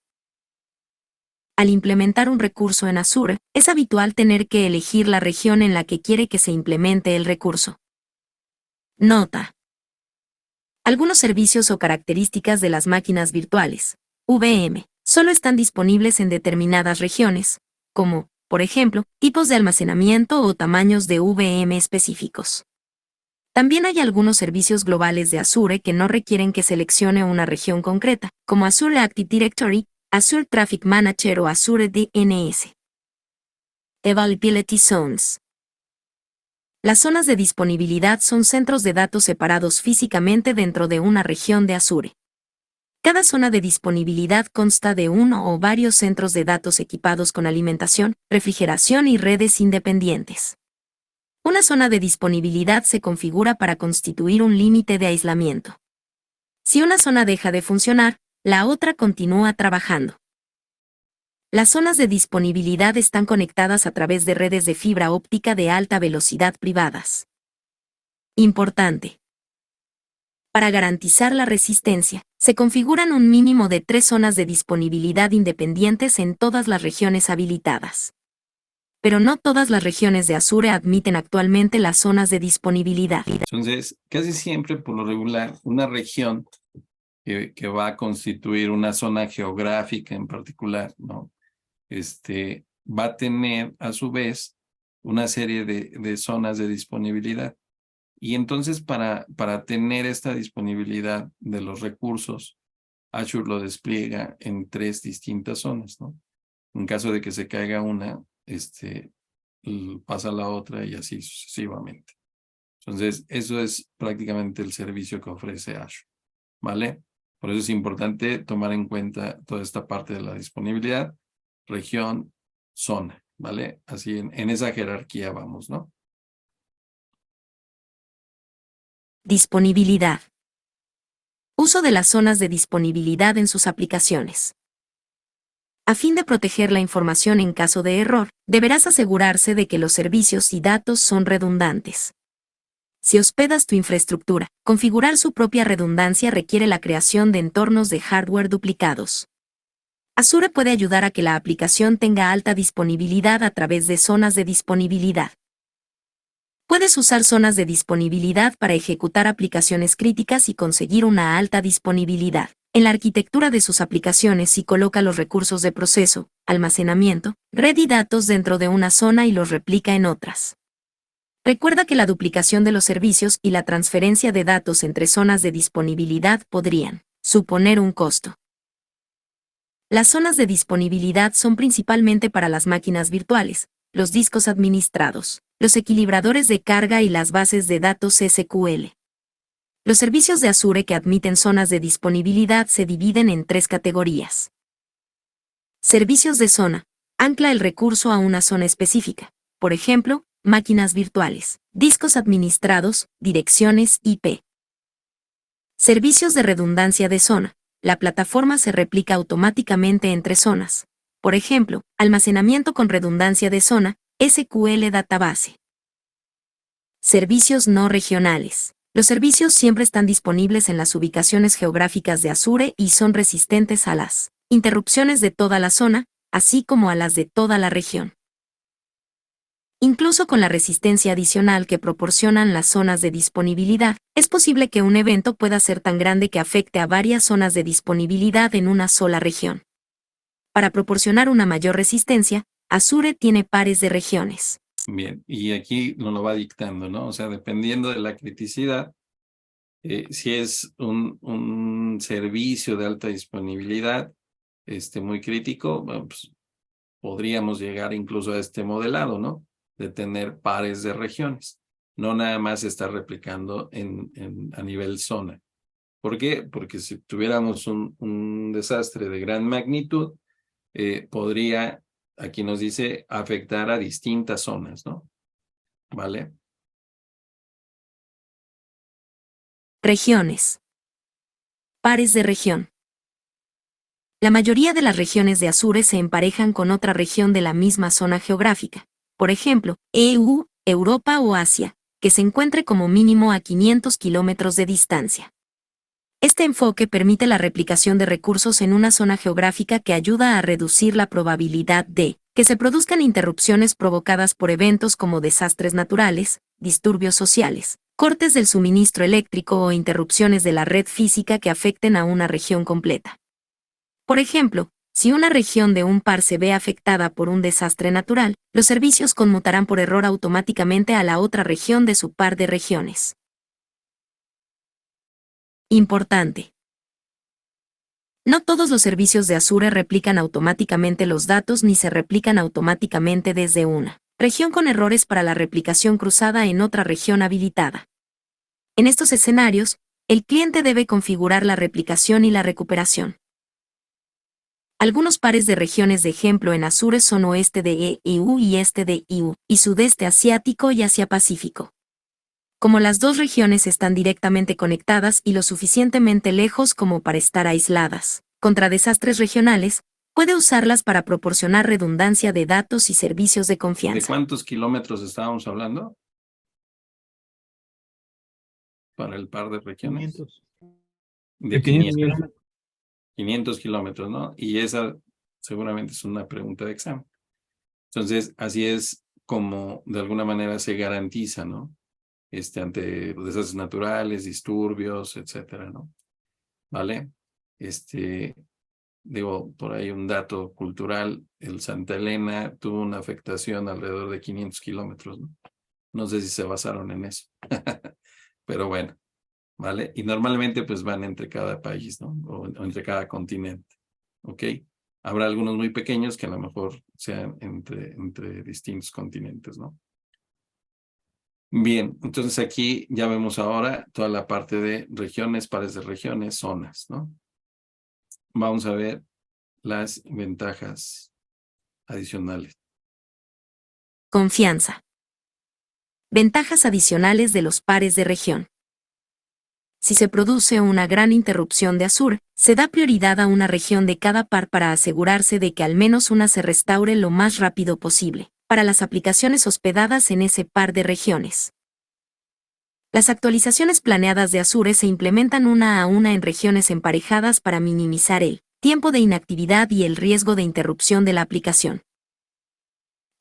Al implementar un recurso en Azure, es habitual tener que elegir la región en la que quiere que se implemente el recurso. Nota: algunos servicios o características de las máquinas virtuales, VM, solo están disponibles en determinadas regiones, como, por ejemplo, tipos de almacenamiento o tamaños de VM específicos. También hay algunos servicios globales de Azure que no requieren que seleccione una región concreta, como Azure Active Directory, Azure Traffic Manager o Azure DNS. Availability Zones. Las zonas de disponibilidad son centros de datos separados físicamente dentro de una región de Azure. Cada zona de disponibilidad consta de uno o varios centros de datos equipados con alimentación, refrigeración y redes independientes. Una zona de disponibilidad se configura para constituir un límite de aislamiento. Si una zona deja de funcionar, la otra continúa trabajando. Las zonas de disponibilidad están conectadas a través de redes de fibra óptica de alta velocidad privadas. Importante. Para garantizar la resistencia, se configuran un mínimo de 3 zonas de disponibilidad independientes en todas las regiones habilitadas. Pero no todas las regiones de Azure admiten actualmente las zonas de disponibilidad. Entonces, casi siempre, por lo regular, una región que va a constituir una zona geográfica en particular, ¿no? va a tener a su vez una serie de zonas de disponibilidad. Y entonces para tener esta disponibilidad de los recursos, Azure lo despliega en 3 distintas zonas, ¿no? En caso de que se caiga una, pasa a la otra y así sucesivamente. Entonces, eso es prácticamente el servicio que ofrece Azure, ¿vale? Por eso es importante tomar en cuenta toda esta parte de la disponibilidad, región, zona, ¿vale? Así en esa jerarquía vamos, ¿no? Disponibilidad. Uso de las zonas de disponibilidad en sus aplicaciones. A fin de proteger la información en caso de error, deberás asegurarse de que los servicios y datos son redundantes. Si hospedas tu infraestructura, configurar su propia redundancia requiere la creación de entornos de hardware duplicados. Azure puede ayudar a que la aplicación tenga alta disponibilidad a través de zonas de disponibilidad. Puedes usar zonas de disponibilidad para ejecutar aplicaciones críticas y conseguir una alta disponibilidad. En la arquitectura de sus aplicaciones y coloca los recursos de proceso, almacenamiento, red y datos dentro de una zona y los replica en otras. Recuerda que la duplicación de los servicios y la transferencia de datos entre zonas de disponibilidad podrían suponer un costo. Las zonas de disponibilidad son principalmente para las máquinas virtuales, los discos administrados, los equilibradores de carga y las bases de datos SQL. Los servicios de Azure que admiten zonas de disponibilidad se dividen en 3 categorías. Servicios de zona. Ancla el recurso a una zona específica. Por ejemplo, máquinas virtuales, discos administrados, direcciones IP. Servicios de redundancia de zona. La plataforma se replica automáticamente entre zonas. Por ejemplo, almacenamiento con redundancia de zona, SQL Database. Servicios no regionales. Los servicios siempre están disponibles en las ubicaciones geográficas de Azure y son resistentes a las interrupciones de toda la zona, así como a las de toda la región. Incluso con la resistencia adicional que proporcionan las zonas de disponibilidad, es posible que un evento pueda ser tan grande que afecte a varias zonas de disponibilidad en una sola región. Para proporcionar una mayor resistencia, Azure tiene pares de regiones. Bien, y aquí nos lo va dictando, ¿no? O sea, dependiendo de la criticidad, si es un servicio de alta disponibilidad, muy crítico, bueno, pues podríamos llegar incluso a este modelado, ¿no? De tener pares de regiones, no nada más estar replicando a nivel zona. ¿Por qué? Porque si tuviéramos un desastre de gran magnitud, podría, aquí nos dice, afectar a distintas zonas, ¿no? ¿Vale? Regiones. Pares de región. La mayoría de las regiones de Azure se emparejan con otra región de la misma zona geográfica, por ejemplo, EU, Europa o Asia, que se encuentre como mínimo a 500 kilómetros de distancia. Este enfoque permite la replicación de recursos en una zona geográfica que ayuda a reducir la probabilidad de que se produzcan interrupciones provocadas por eventos como desastres naturales, disturbios sociales, cortes del suministro eléctrico o interrupciones de la red física que afecten a una región completa. Por ejemplo, si una región de un par se ve afectada por un desastre natural, los servicios conmutarán por error automáticamente a la otra región de su par de regiones. Importante. No todos los servicios de Azure replican automáticamente los datos ni se replican automáticamente desde una región con errores para la replicación cruzada en otra región habilitada. En estos escenarios, el cliente debe configurar la replicación y la recuperación. Algunos pares de regiones de ejemplo en Azure son oeste de EU y este de EU, y sudeste asiático y Asia-Pacífico. Como las dos regiones están directamente conectadas y lo suficientemente lejos como para estar aisladas contra desastres regionales, puede usarlas para proporcionar redundancia de datos y servicios de ¿De confianza. cuántos kilómetros estábamos hablando? Para el par de regiones. 500. De 500 500. 500 kilómetros, ¿no? Y esa seguramente es una pregunta de examen. Entonces, así es como de alguna manera se garantiza, ¿no? Ante desastres naturales, disturbios, etcétera, ¿no? ¿Vale? Digo, por ahí un dato cultural, el Santa Elena tuvo una afectación alrededor de 500 kilómetros, ¿no? No sé si se basaron en eso. Pero bueno, ¿vale? Y normalmente pues van entre cada país, ¿no? O entre cada continente, ¿ok? Habrá algunos muy pequeños que a lo mejor sean entre distintos continentes, ¿no? Bien, entonces aquí ya vemos ahora toda la parte de regiones, pares de regiones, zonas, ¿no? Vamos a ver las ventajas adicionales. Confianza. Ventajas adicionales de los pares de región. Si se produce una gran interrupción de Azure, se da prioridad a una región de cada par para asegurarse de que al menos una se restaure lo más rápido posible, para las aplicaciones hospedadas en ese par de regiones. Las actualizaciones planeadas de Azure se implementan una a una en regiones emparejadas para minimizar el tiempo de inactividad y el riesgo de interrupción de la aplicación.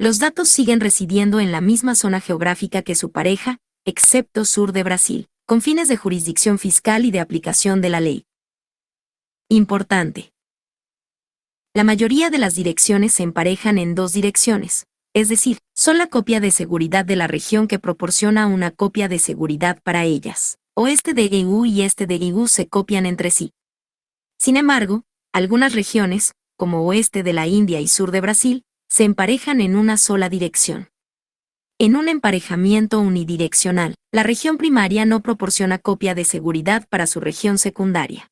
Los datos siguen residiendo en la misma zona geográfica que su pareja, excepto sur de Brasil, con fines de jurisdicción fiscal y de aplicación de la ley. Importante. La mayoría de las direcciones se emparejan en dos direcciones, es decir, son la copia de seguridad de la región que proporciona una copia de seguridad para ellas. Oeste de EU y este de EU se copian entre sí. Sin embargo, algunas regiones, como oeste de la India y sur de Brasil, se emparejan en una sola dirección. En un emparejamiento unidireccional, la región primaria no proporciona copia de seguridad para su región secundaria.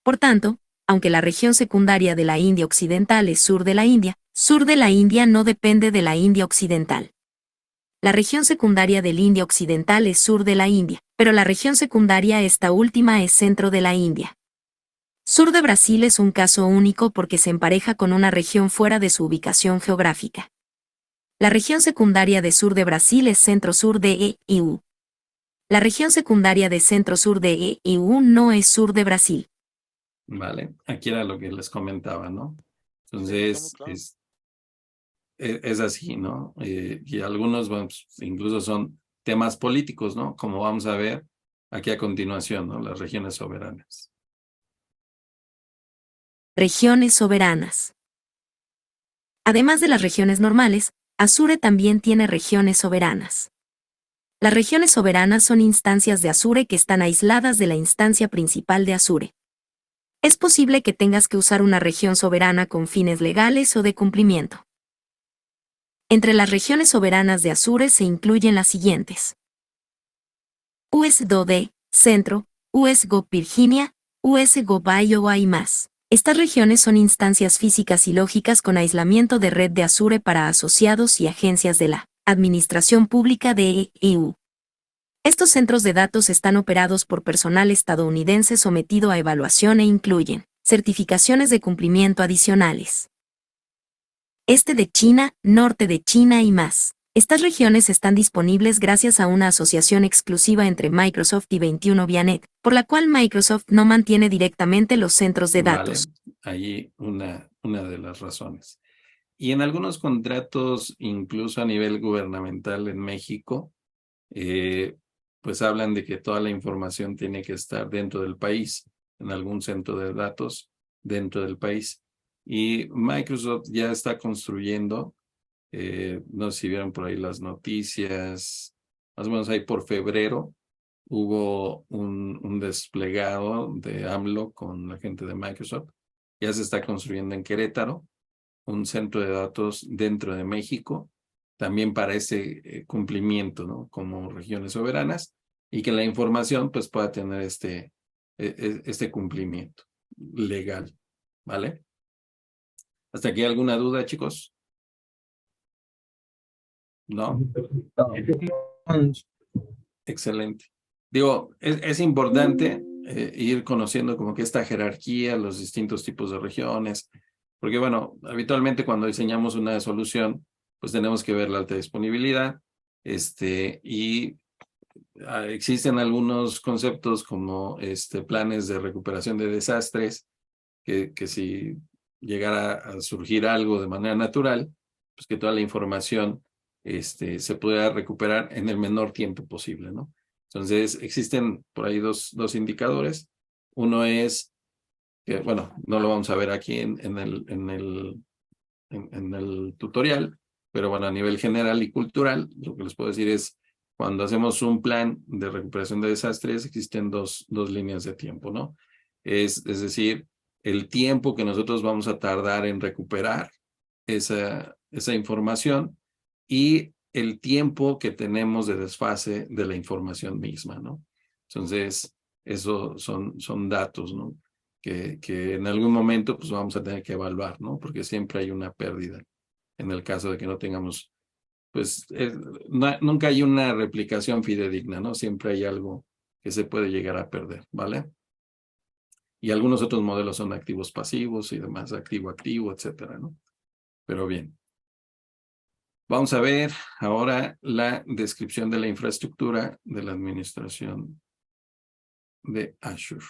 Por tanto, aunque la región secundaria de la India Occidental es sur de la India no depende de la India Occidental. La región secundaria del India Occidental es sur de la India, pero la región secundaria esta última es centro de la India. Sur de Brasil es un caso único porque se empareja con una región fuera de su ubicación geográfica. La región secundaria de sur de Brasil es centro-sur de EU. La región secundaria de centro-sur de EU no es sur de Brasil. Vale, aquí era lo que les comentaba, ¿no? Sí, está muy Entonces, claro. es así, ¿no? Y algunos bueno, pues, incluso son temas políticos, ¿no? Como vamos a ver aquí a continuación, ¿no? Las regiones soberanas. Regiones soberanas. Además de las regiones normales, Azure también tiene regiones soberanas. Las regiones soberanas son instancias de Azure que están aisladas de la instancia principal de Azure. Es posible que tengas que usar una región soberana con fines legales o de cumplimiento. Entre las regiones soberanas de Azure se incluyen las siguientes: US2D, Centro, US-GO Virginia, US-GO Iowa y más. Estas regiones son instancias físicas y lógicas con aislamiento de red de Azure para asociados y agencias de la Administración Pública de EU. Estos centros de datos están operados por personal estadounidense sometido a evaluación e incluyen certificaciones de cumplimiento adicionales. Este de China, norte de China y más. Estas regiones están disponibles gracias a una asociación exclusiva entre Microsoft y 21 Vianet, por la cual Microsoft no mantiene directamente los centros de datos. Vale, ahí una de las razones. Y en algunos contratos, incluso a nivel gubernamental en México, pues hablan de que toda la información tiene que estar dentro del país, en algún centro de datos dentro del país. Y Microsoft ya está construyendo, no sé si vieron por ahí las noticias, más o menos ahí por febrero, hubo un desplegado de AMLO con la gente de Microsoft. Ya se está construyendo en Querétaro un centro de datos dentro de México, también para ese cumplimiento, ¿no? Como regiones soberanas, y que la información pues pueda tener este cumplimiento legal, ¿vale? ¿Hasta aquí alguna duda, chicos? ¿No? Excelente. Digo, es importante ir conociendo como que esta jerarquía, los distintos tipos de regiones, porque bueno, habitualmente cuando diseñamos una solución, pues tenemos que ver la alta disponibilidad, y existen algunos conceptos como planes de recuperación de desastres, que si llegara a surgir algo de manera natural, pues que toda la información se pueda recuperar en el menor tiempo posible, ¿no? Entonces, existen por ahí dos indicadores. Uno es que bueno, no lo vamos a ver aquí en el tutorial, pero bueno, a nivel general y cultural, lo que les puedo decir es, cuando hacemos un plan de recuperación de desastres, existen dos líneas de tiempo, ¿no? Es decir, el tiempo que nosotros vamos a tardar en recuperar esa información y el tiempo que tenemos de desfase de la información misma, ¿no? Entonces, eso son datos, ¿no? Que en algún momento pues vamos a tener que evaluar, ¿no? Porque siempre hay una pérdida en el caso de que no tengamos, pues nunca hay una replicación fidedigna, ¿no? Siempre hay algo que se puede llegar a perder, ¿vale? Y algunos otros modelos son activos pasivos y demás, activo-activo, etcétera, ¿no? Pero bien. Vamos a ver ahora la descripción de la infraestructura de la administración de Azure.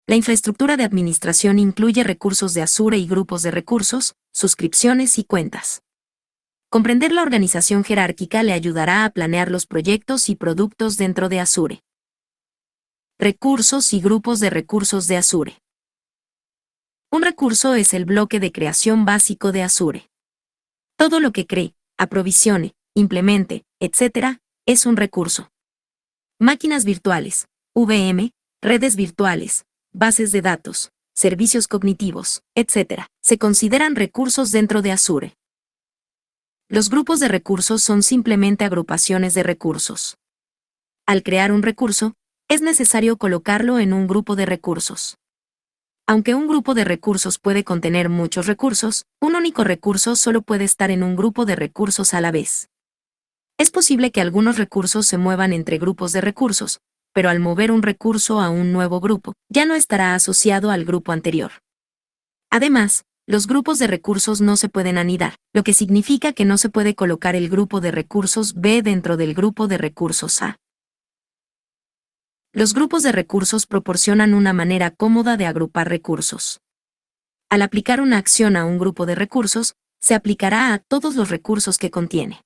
La infraestructura de administración incluye recursos de Azure y grupos de recursos, suscripciones y cuentas. Comprender la organización jerárquica le ayudará a planear los proyectos y productos dentro de Azure. Recursos y grupos de recursos de Azure. Un recurso es el bloque de creación básico de Azure. Todo lo que cree, aprovisione, implemente, etc., es un recurso. Máquinas virtuales, VM, redes virtuales, bases de datos, servicios cognitivos, etc., se consideran recursos dentro de Azure. Los grupos de recursos son simplemente agrupaciones de recursos. Al crear un recurso, es necesario colocarlo en un grupo de recursos. Aunque un grupo de recursos puede contener muchos recursos, un único recurso solo puede estar en un grupo de recursos a la vez. Es posible que algunos recursos se muevan entre grupos de recursos, pero al mover un recurso a un nuevo grupo, ya no estará asociado al grupo anterior. Además, los grupos de recursos no se pueden anidar, lo que significa que no se puede colocar el grupo de recursos B dentro del grupo de recursos A. Los grupos de recursos proporcionan una manera cómoda de agrupar recursos. Al aplicar una acción a un grupo de recursos, se aplicará a todos los recursos que contiene.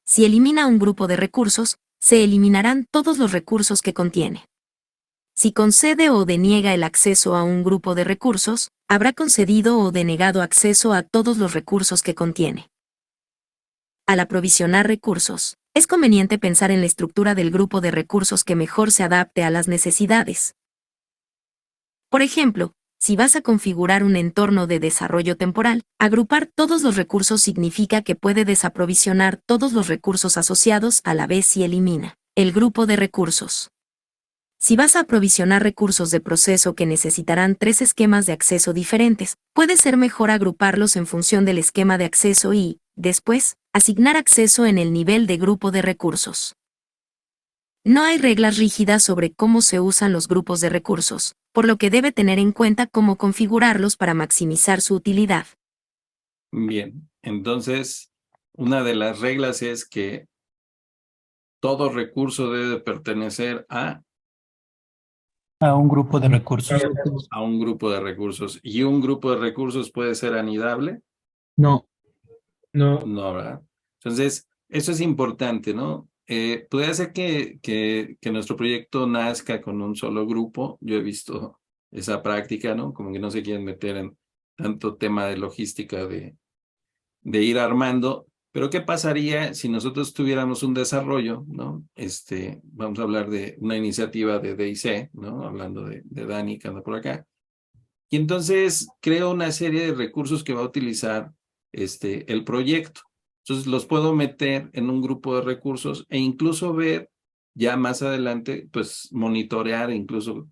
Si elimina un grupo de recursos, se eliminarán todos los recursos que contiene. Si concede o deniega el acceso a un grupo de recursos, habrá concedido o denegado acceso a todos los recursos que contiene. Al aprovisionar recursos, es conveniente pensar en la estructura del grupo de recursos que mejor se adapte a las necesidades. Por ejemplo, si vas a configurar un entorno de desarrollo temporal, agrupar todos los recursos significa que puede desaprovisionar todos los recursos asociados a la vez y elimina el grupo de recursos. Si vas a aprovisionar recursos de proceso que necesitarán 3 esquemas de acceso diferentes, puede ser mejor agruparlos en función del esquema de acceso y, después, asignar acceso en el nivel de grupo de recursos. No hay reglas rígidas sobre cómo se usan los grupos de recursos, por lo que debe tener en cuenta cómo configurarlos para maximizar su utilidad. Bien, entonces, una de las reglas es que todo recurso debe pertenecer a un grupo de recursos. un grupo de recursos. ¿Y un grupo de recursos puede ser anidable? No. No. No, ¿verdad? Entonces, eso es importante, ¿no? Puede ser que nuestro proyecto nazca con un solo grupo. Yo he visto esa práctica, ¿no? Como que no se quieren meter en tanto tema de logística de ir armando. Pero ¿qué pasaría si nosotros tuviéramos un desarrollo, ¿no? Vamos a hablar de una iniciativa de D&C, ¿no? Hablando de Dani, que anda por acá. Y entonces creo una serie de recursos que va a utilizar el proyecto. Entonces los puedo meter en un grupo de recursos e incluso ver ya más adelante, pues monitorear incluso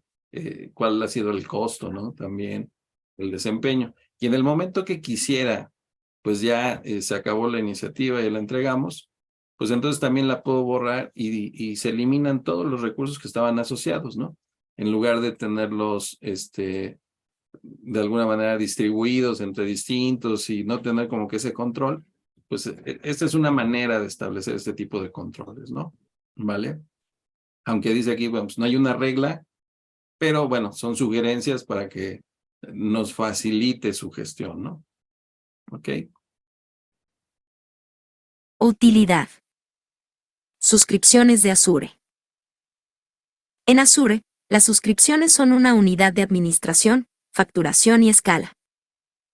cuál ha sido el costo, ¿no? También el desempeño. Y en el momento que quisiera, pues ya se acabó la iniciativa y la entregamos, pues entonces también la puedo borrar y se eliminan todos los recursos que estaban asociados, ¿no? En lugar de tenerlos, de alguna manera distribuidos entre distintos y no tener como que ese control, pues esta es una manera de establecer este tipo de controles, ¿no? ¿Vale? Aunque dice aquí, bueno, pues no hay una regla, pero bueno, son sugerencias para que nos facilite su gestión, ¿no? ¿Ok? Utilidad. Suscripciones de Azure. En Azure, Las suscripciones son una unidad de administración, facturación y escala.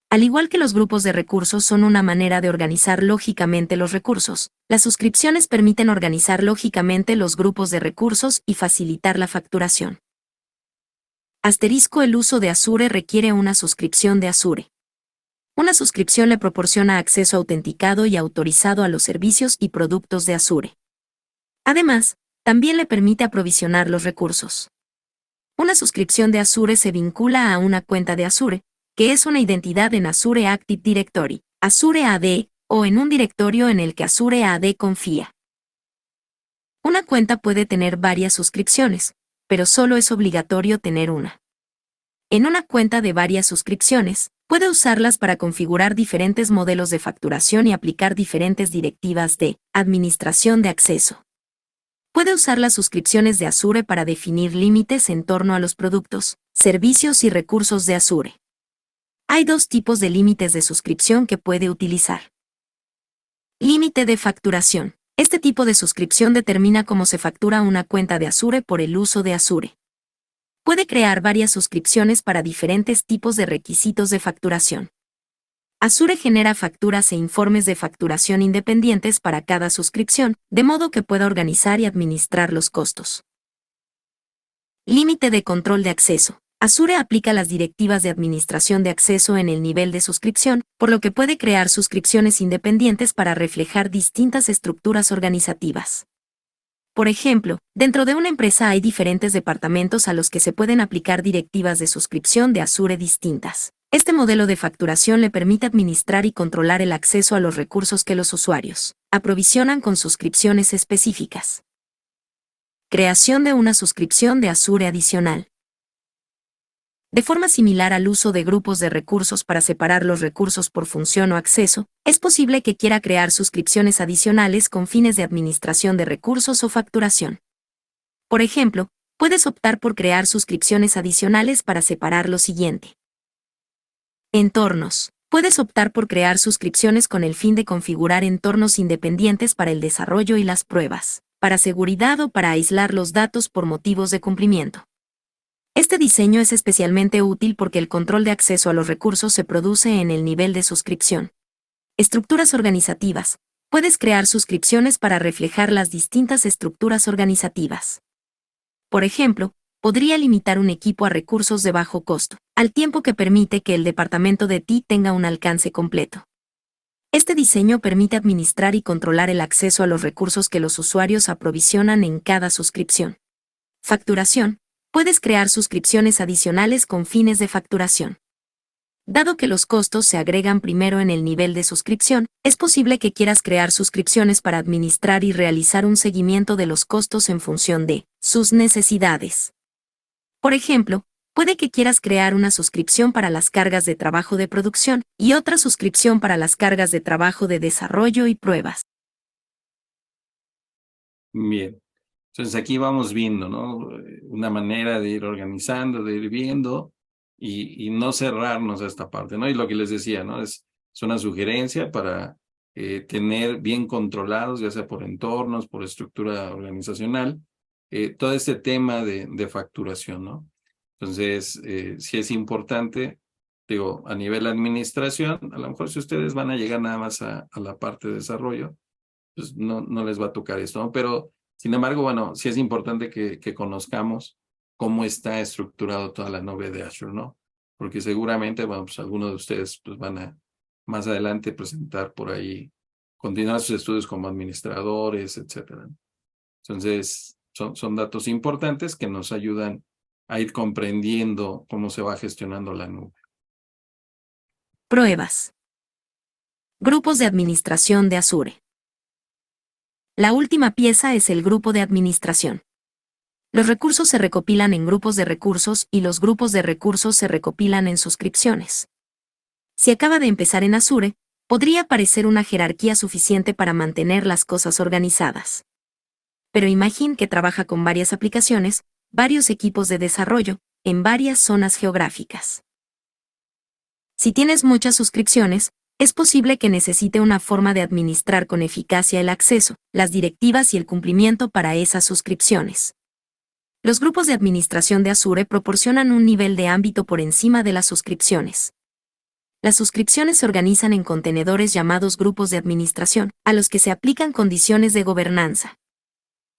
Al igual que los grupos de recursos son una manera de organizar lógicamente los recursos, las suscripciones permiten organizar lógicamente los grupos de recursos y facilitar la facturación. El uso de Azure requiere una suscripción de Azure. Una suscripción le proporciona acceso autenticado y autorizado a los servicios y productos de Azure. Además, también le permite aprovisionar los recursos. Una suscripción de Azure se vincula a una cuenta de Azure, que es una identidad en Azure Active Directory, Azure AD, o en un directorio en el que Azure AD confía. Una cuenta puede tener varias suscripciones, pero solo es obligatorio tener una. En una cuenta de varias suscripciones, puede usarlas para configurar diferentes modelos de facturación y aplicar diferentes directivas de administración de acceso. Puede usar las suscripciones de Azure para definir límites en torno a los productos, servicios y recursos de Azure. Hay dos tipos de límites de suscripción que puede utilizar. Límite de facturación. Este tipo de suscripción determina cómo se factura una cuenta de Azure por el uso de Azure. Puede crear varias suscripciones para diferentes tipos de requisitos de facturación. Azure genera facturas e informes de facturación independientes para cada suscripción, de modo que pueda organizar y administrar los costos. Límite de control de acceso. Azure aplica las directivas de administración de acceso en el nivel de suscripción, por lo que puede crear suscripciones independientes para reflejar distintas estructuras organizativas. Por ejemplo, dentro de una empresa hay diferentes departamentos a los que se pueden aplicar directivas de suscripción de Azure distintas. Este modelo de facturación le permite administrar y controlar el acceso a los recursos que los usuarios aprovisionan con suscripciones específicas. Creación de una suscripción de Azure adicional. De forma similar al uso de grupos de recursos para separar los recursos por función o acceso, es posible que quiera crear suscripciones adicionales con fines de administración de recursos o facturación. Por ejemplo, puedes optar por crear suscripciones adicionales para separar lo siguiente. Entornos. Puedes optar por crear suscripciones con el fin de configurar entornos independientes para el desarrollo y las pruebas, para seguridad o para aislar los datos por motivos de cumplimiento. Este diseño es especialmente útil porque el control de acceso a los recursos se produce en el nivel de suscripción. Estructuras organizativas. Puedes crear suscripciones para reflejar las distintas estructuras organizativas. Por ejemplo, podría limitar un equipo a recursos de bajo costo, al tiempo que permite que el departamento de TI tenga un alcance completo. Este diseño permite administrar y controlar el acceso a los recursos que los usuarios aprovisionan en cada suscripción. Facturación. Puedes crear suscripciones adicionales con fines de facturación. Dado que los costos se agregan primero en el nivel de suscripción, es posible que quieras crear suscripciones para administrar y realizar un seguimiento de los costos en función de sus necesidades. Por ejemplo, puede que quieras crear una suscripción para las cargas de trabajo de producción y otra suscripción para las cargas de trabajo de desarrollo y pruebas. Bien. Entonces aquí vamos viendo, ¿no? Una manera de ir organizando, de ir viendo y no cerrarnos a esta parte, ¿no? Y lo que les decía, ¿no? Es una sugerencia para tener bien controlados, ya sea por entornos, por estructura organizacional, todo este tema de facturación, ¿no? Entonces, sí es importante, digo, a nivel administración, a lo mejor si ustedes van a llegar nada más a la parte de desarrollo, pues no les va a tocar esto, ¿no? Pero sin embargo, bueno, sí es importante que conozcamos cómo está estructurado toda la nube de Azure, ¿no? Porque seguramente, bueno, pues algunos de ustedes pues, van a más adelante presentar por ahí, continuar sus estudios como administradores, etcétera. Entonces, son datos importantes que nos ayudan a ir comprendiendo cómo se va gestionando la nube. Pruebas. Grupos de administración de Azure. La última pieza es el grupo de administración. Los recursos se recopilan en grupos de recursos y los grupos de recursos se recopilan en suscripciones. Si acaba de empezar en Azure, podría parecer una jerarquía suficiente para mantener las cosas organizadas. Pero imagine que trabaja con varias aplicaciones, varios equipos de desarrollo, en varias zonas geográficas. Si tienes muchas suscripciones, es posible que necesite una forma de administrar con eficacia el acceso, las directivas y el cumplimiento para esas suscripciones. Los grupos de administración de Azure proporcionan un nivel de ámbito por encima de las suscripciones. Las suscripciones se organizan en contenedores llamados grupos de administración, a los que se aplican condiciones de gobernanza.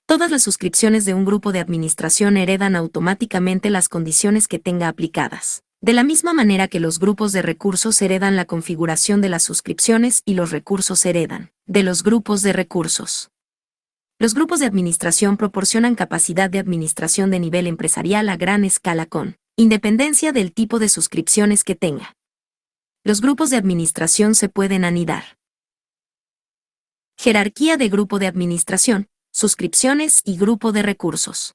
Todas las suscripciones de un grupo de administración heredan automáticamente las condiciones que tenga aplicadas. De la misma manera que los grupos de recursos heredan la configuración de las suscripciones y los recursos heredan de los grupos de recursos. Los grupos de administración proporcionan capacidad de administración de nivel empresarial a gran escala con independencia del tipo de suscripciones que tenga. Los grupos de administración se pueden anidar. Jerarquía de grupo de administración, suscripciones y grupo de recursos.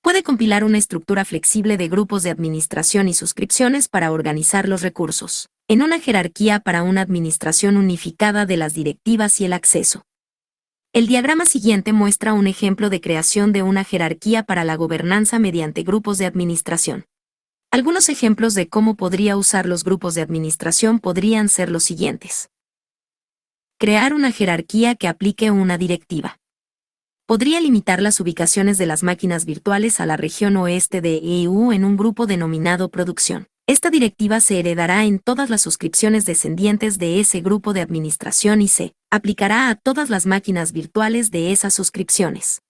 Puede compilar una estructura flexible de grupos de administración y suscripciones para organizar los recursos, en una jerarquía para una administración unificada de las directivas y el acceso. El diagrama siguiente muestra un ejemplo de creación de una jerarquía para la gobernanza mediante grupos de administración. Algunos ejemplos de cómo podría usar los grupos de administración podrían ser los siguientes. Crear una jerarquía que aplique una directiva. Podría limitar las ubicaciones de las máquinas virtuales a la región oeste de EU en un grupo denominado producción. Esta directiva se heredará en todas las suscripciones descendientes de ese grupo de administración y se aplicará a todas las máquinas virtuales de esas suscripciones.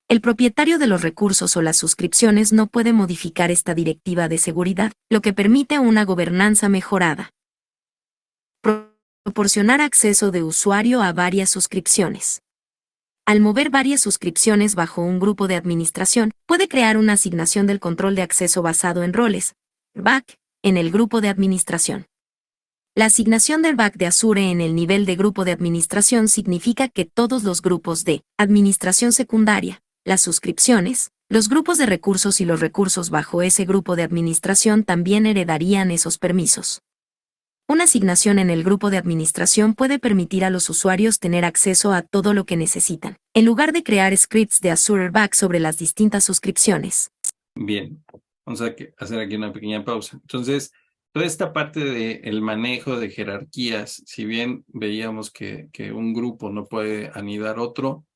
El propietario de los recursos o las suscripciones no puede modificar esta directiva de seguridad, lo que permite una gobernanza mejorada. Proporcionar acceso de usuario a varias suscripciones. Al mover varias suscripciones bajo un grupo de administración, puede crear una asignación del control de acceso basado en roles, RBAC, en el grupo de administración. La asignación del RBAC de Azure en el nivel de grupo de administración significa que todos los grupos de administración secundaria, las suscripciones, los grupos de recursos y los recursos bajo ese grupo de administración también heredarían esos permisos. Una asignación en el grupo de administración puede permitir a los usuarios tener acceso a todo lo que necesitan, en lugar de crear scripts de Azure RBAC sobre las distintas suscripciones. Bien, vamos a hacer aquí una pequeña pausa. Entonces, toda esta parte del manejo de jerarquías, si bien veíamos que un grupo no puede anidar otro,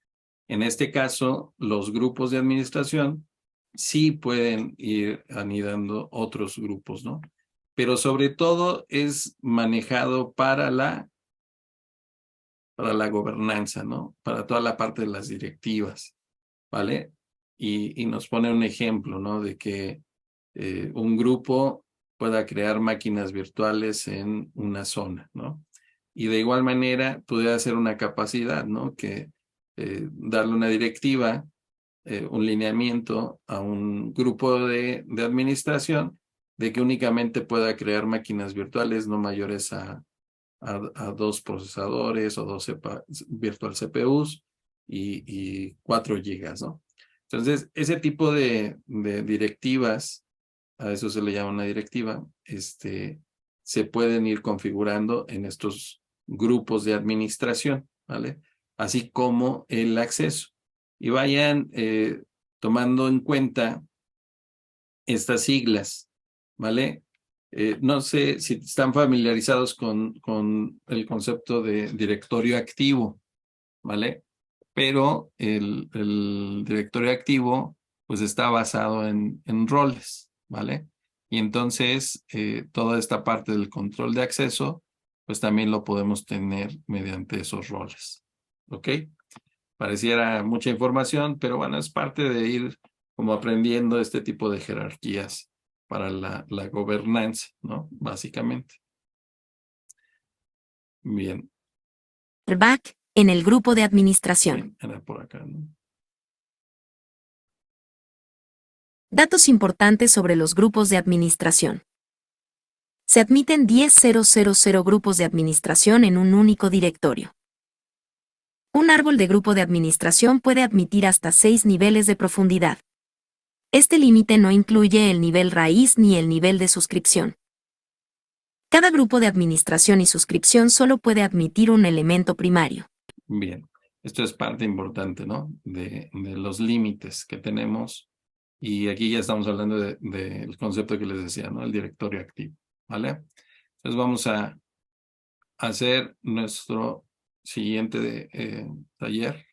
en este caso, los grupos de administración sí pueden ir anidando otros grupos, ¿no? Pero sobre todo es manejado para la gobernanza, ¿no? Para toda la parte de las directivas, ¿vale? Y nos pone un ejemplo, ¿no? De que un grupo pueda crear máquinas virtuales en una zona, ¿no? Y de igual manera puede hacer una capacidad, ¿no? Que darle una directiva, un lineamiento a un grupo de administración de que únicamente pueda crear máquinas virtuales no mayores a 2 procesadores o 2 virtual CPUs y 4 gigas, ¿no? Entonces, ese tipo de directivas, a eso se le llama una directiva, se pueden ir configurando en estos grupos de administración, ¿vale? Así como el acceso. Y vayan tomando en cuenta estas siglas, ¿vale? No sé si están familiarizados con el concepto de directorio activo, ¿vale? Pero el directorio activo pues está basado en roles, ¿vale? Y entonces toda esta parte del control de acceso pues también lo podemos tener mediante esos roles, ¿ok? Pareciera mucha información, pero bueno, es parte de ir como aprendiendo este tipo de jerarquías para la gobernanza, ¿no? Básicamente. Bien. RBAC, en el grupo de administración. Bien, era por acá, ¿no? Datos importantes sobre los grupos de administración. Se admiten 10.000 grupos de administración en un único directorio. Un árbol de grupo de administración puede admitir hasta 6 niveles de profundidad. Este límite no incluye el nivel raíz ni el nivel de suscripción. Cada grupo de administración y suscripción solo puede admitir un elemento primario. Bien, esto es parte importante, ¿no? De los límites que tenemos. Y aquí ya estamos hablando del concepto que les decía, ¿no? El directorio activo, ¿vale? Entonces vamos a hacer nuestro siguiente taller,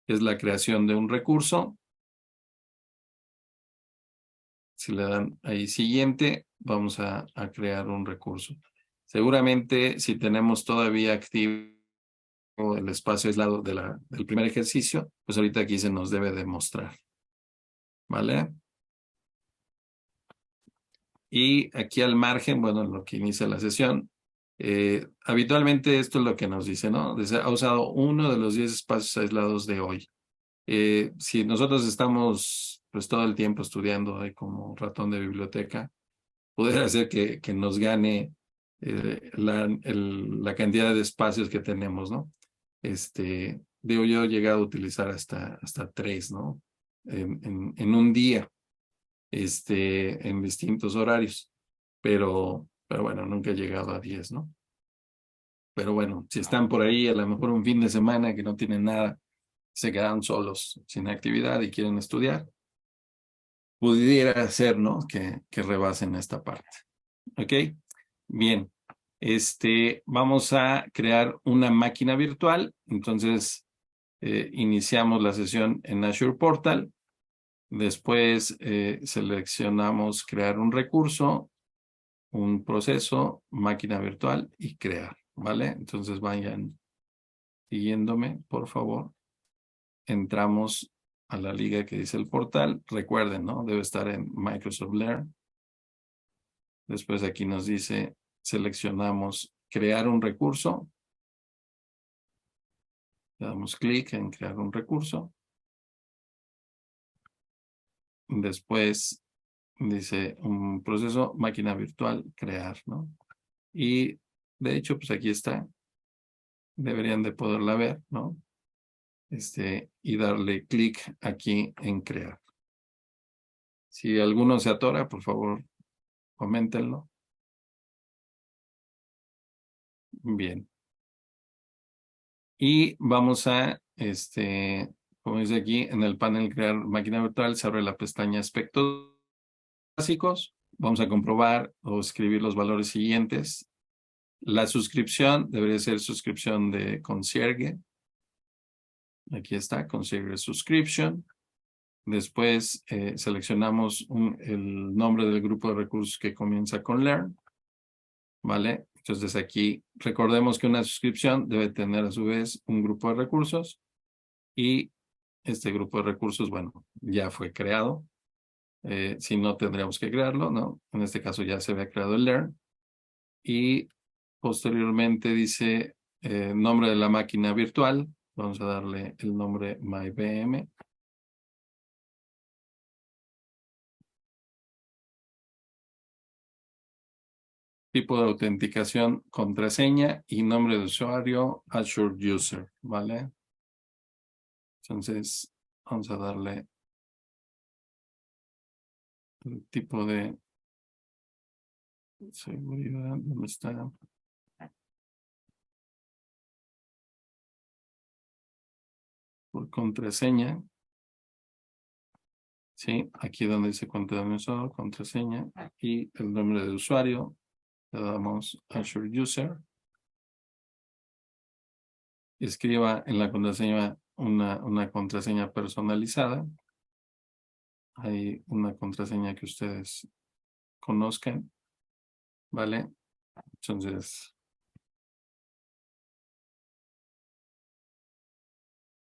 que es la creación de un recurso. Si le dan ahí siguiente, vamos a crear un recurso. Seguramente si tenemos todavía activo el espacio aislado del primer ejercicio, pues ahorita aquí se nos debe demostrar. ¿Vale? Y aquí al margen, bueno, lo que inicia la sesión, habitualmente esto es lo que nos dice, ¿no? Dice, ha usado uno de los 10 espacios aislados de hoy. Si nosotros estamos pues todo el tiempo estudiando ahí como ratón de biblioteca, pudiera ser que nos gane la cantidad de espacios que tenemos, ¿no? Digo, yo he llegado a utilizar hasta 3, ¿no? En un día, en distintos horarios, pero bueno, nunca he llegado a 10, ¿no? Pero bueno, si están por ahí, a lo mejor un fin de semana que no tienen nada, se quedan solos, sin actividad y quieren estudiar, pudiera ser, ¿no? Que rebasen esta parte. ¿Ok? Bien. Vamos a crear una máquina virtual. Entonces, iniciamos la sesión en Azure Portal. Después, seleccionamos crear un recurso, un proceso, máquina virtual y crear. ¿Vale? Entonces, vayan siguiéndome, por favor. Entramos a la liga que dice el portal. Recuerden, ¿no? Debe estar en Microsoft Learn. Después aquí nos dice, seleccionamos crear un recurso. Le damos clic en crear un recurso. Después dice un proceso, máquina virtual, crear, ¿no? Y de hecho, pues aquí está. Deberían de poderla ver, ¿no? Y darle clic aquí en crear. Si alguno se atora, por favor, coméntenlo. Bien. Y vamos a, como dice aquí, en el panel crear máquina virtual, se abre la pestaña aspectos básicos. Vamos a comprobar o escribir los valores siguientes. La suscripción debería ser suscripción de Concierge. Aquí está, Concierge Subscription. Después seleccionamos el nombre del grupo de recursos que comienza con Learn. ¿Vale? Entonces aquí recordemos que una suscripción debe tener a su vez un grupo de recursos y este grupo de recursos, bueno, ya fue creado. Si no, tendríamos que crearlo, ¿no? En este caso ya se había creado el Learn y posteriormente dice nombre de la máquina virtual. Vamos a darle el nombre MyVM. Tipo de autenticación, contraseña y nombre de usuario, Azure User, ¿vale? Entonces, vamos a darle el tipo de seguridad, ¿dónde está? Por contraseña. Sí, aquí donde dice cuenta de usuario, contraseña y el nombre de usuario. Le damos Azure User. Escriba en la contraseña una contraseña personalizada. Hay una contraseña que ustedes conozcan. ¿Vale? Entonces,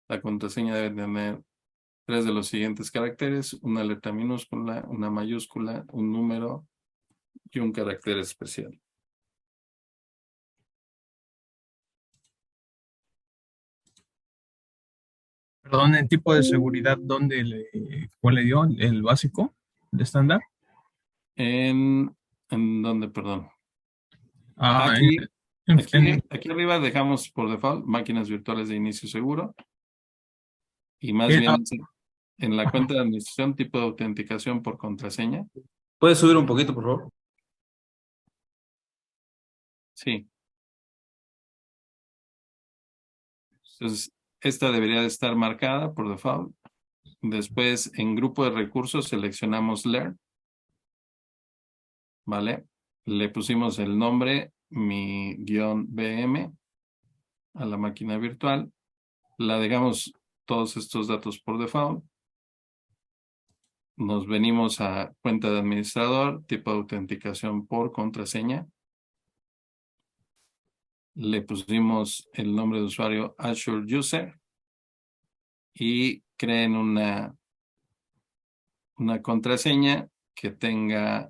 la contraseña debe tener 3 de los siguientes caracteres: una letra minúscula, una mayúscula, un número y un carácter especial. Perdón, en tipo de seguridad, ¿cuál le dio? ¿El básico? ¿El estándar? ¿En dónde, perdón? Ah, Aquí, en- aquí, en- aquí arriba dejamos por default máquinas virtuales de inicio seguro. Y más en- bien ah, en la ajá. cuenta de administración, tipo de autenticación por contraseña. ¿Puedes subir un poquito, por favor? Sí. Entonces, esta debería de estar marcada por default. Después, en grupo de recursos, seleccionamos Learn. ¿Vale? Le pusimos el nombre, mi -BM, a la máquina virtual. La dejamos todos estos datos por default. nos venimos a cuenta de administrador, tipo de autenticación por contraseña. Le pusimos el nombre de usuario Azure User y creen una contraseña que tenga,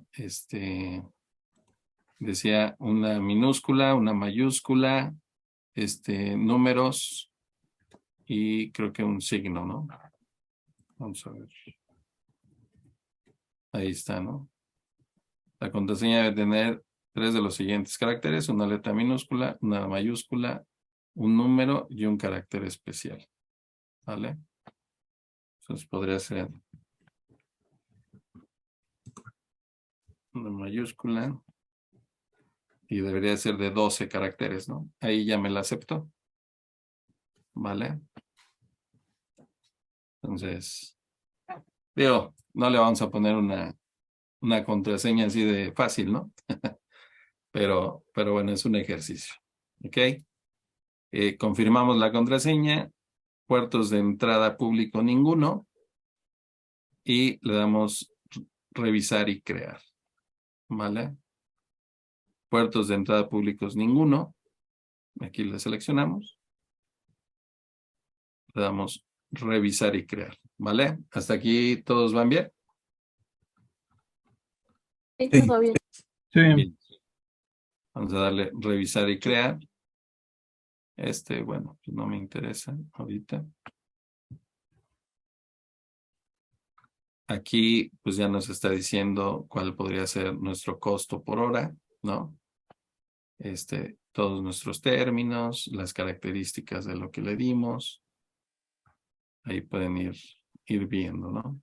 decía, una minúscula, una mayúscula, números y creo que un signo, ¿no? Vamos a ver. Ahí está, ¿no? La contraseña debe tener 3 de los siguientes caracteres, una letra minúscula, una mayúscula, un número y un carácter especial. ¿Vale? Entonces podría ser una mayúscula y debería ser de 12 caracteres, ¿no? Ahí ya me la aceptó. ¿Vale? Entonces, digo, no le vamos a poner una contraseña así de fácil, ¿no? pero bueno, es un ejercicio. ¿Ok? Confirmamos la contraseña, puertos de entrada público ninguno y le damos revisar y crear. ¿Vale? Puertos de entrada públicos ninguno. Aquí le seleccionamos. Le damos revisar y crear. ¿Vale? ¿Hasta aquí todos van bien? Sí. Todo bien. Sí, Bien. Vamos a darle revisar y crear. Bueno, pues no me interesa ahorita. Aquí, pues ya nos está diciendo cuál podría ser nuestro costo por hora, ¿no? Todos nuestros términos, las características de lo que le dimos. Ahí pueden ir viendo, ¿no?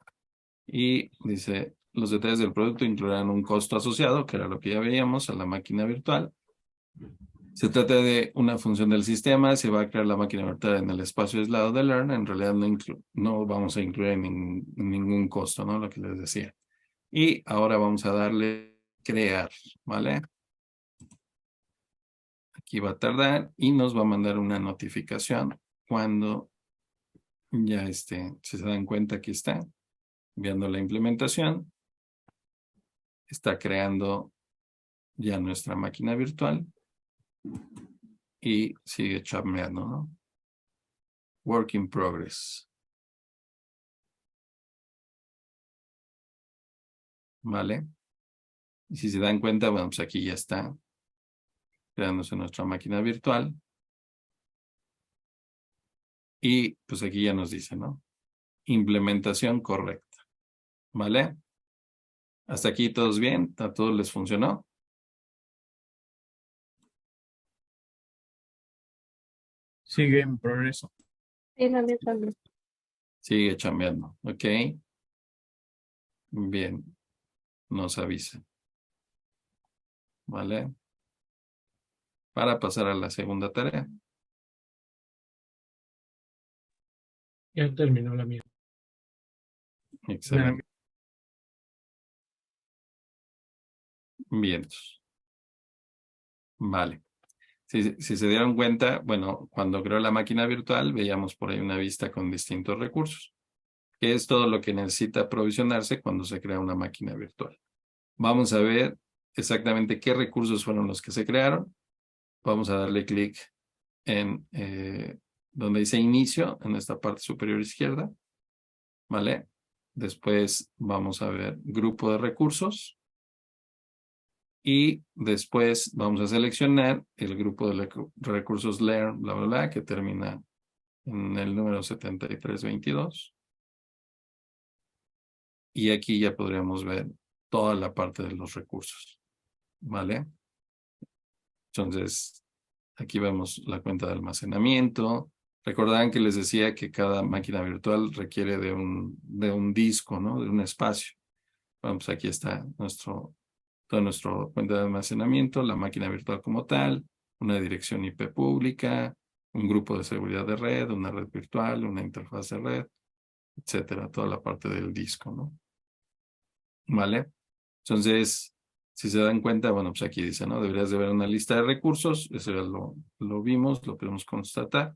Y dice, los detalles del producto incluirán un costo asociado, que era lo que ya veíamos, a la máquina virtual. Se trata de una función del sistema, se va a crear la máquina virtual en el espacio aislado de Learn, en realidad no vamos a incluir ningún costo, ¿no? Lo que les decía. Y ahora vamos a darle crear, ¿vale? Aquí va a tardar y nos va a mandar una notificación cuando ya si se dan cuenta, aquí está, viendo la implementación, está creando ya nuestra máquina virtual y sigue chambeando, ¿no? Work in progress. ¿Vale? Y si se dan cuenta, bueno, pues aquí ya está creándose nuestra máquina virtual. Y pues aquí ya nos dice, ¿no? Implementación correcta. ¿Vale? ¿Hasta aquí todos bien? ¿A todos les funcionó? sigue en progreso. Sí, la mía también. Sigue chambeando, ¿ok? Bien. Nos avisa. ¿Vale? Para pasar a la segunda tarea. Ya terminó la mía. Excelente. Bien. Vale. Si se dieron cuenta, bueno, cuando creó la máquina virtual, veíamos por ahí una vista con distintos recursos, que es todo lo que necesita provisionarse cuando se crea una máquina virtual. Vamos a ver exactamente qué recursos fueron los que se crearon. Vamos a darle clic en donde dice inicio, en esta parte superior izquierda. ¿Vale? Después vamos a ver grupo de recursos. Y después vamos a seleccionar el grupo de recursos Learn, bla, bla, bla, que termina en el número 7322. Y aquí ya podríamos ver toda la parte de los recursos. ¿Vale? Entonces, aquí vemos la cuenta de almacenamiento. Recordarán que les decía que cada máquina virtual requiere de un disco, ¿no? De un espacio. Bueno, pues aquí está toda nuestra cuenta de almacenamiento, la máquina virtual como tal, una dirección IP pública, un grupo de seguridad de red, una red virtual, una interfaz de red, etcétera, toda la parte del disco, ¿no? ¿Vale? Entonces, si se dan cuenta, bueno, pues aquí dice, ¿no? Deberías de ver una lista de recursos, eso ya lo vimos, lo podemos constatar,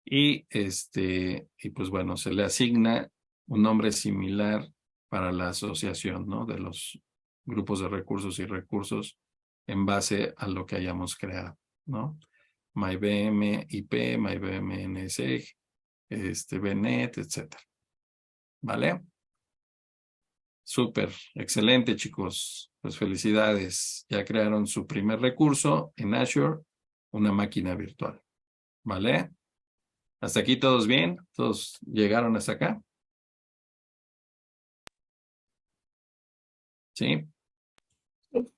y pues bueno, se le asigna un nombre similar para la asociación, ¿no? De los grupos de recursos y recursos en base a lo que hayamos creado, ¿no? MyVM IP, MyVM NSG, VNet, etcétera. ¿Vale? Súper, excelente, chicos. Pues felicidades. Ya crearon su primer recurso en Azure, una máquina virtual. ¿Vale? ¿Hasta aquí todos bien? ¿Todos llegaron hasta acá? ¿Sí?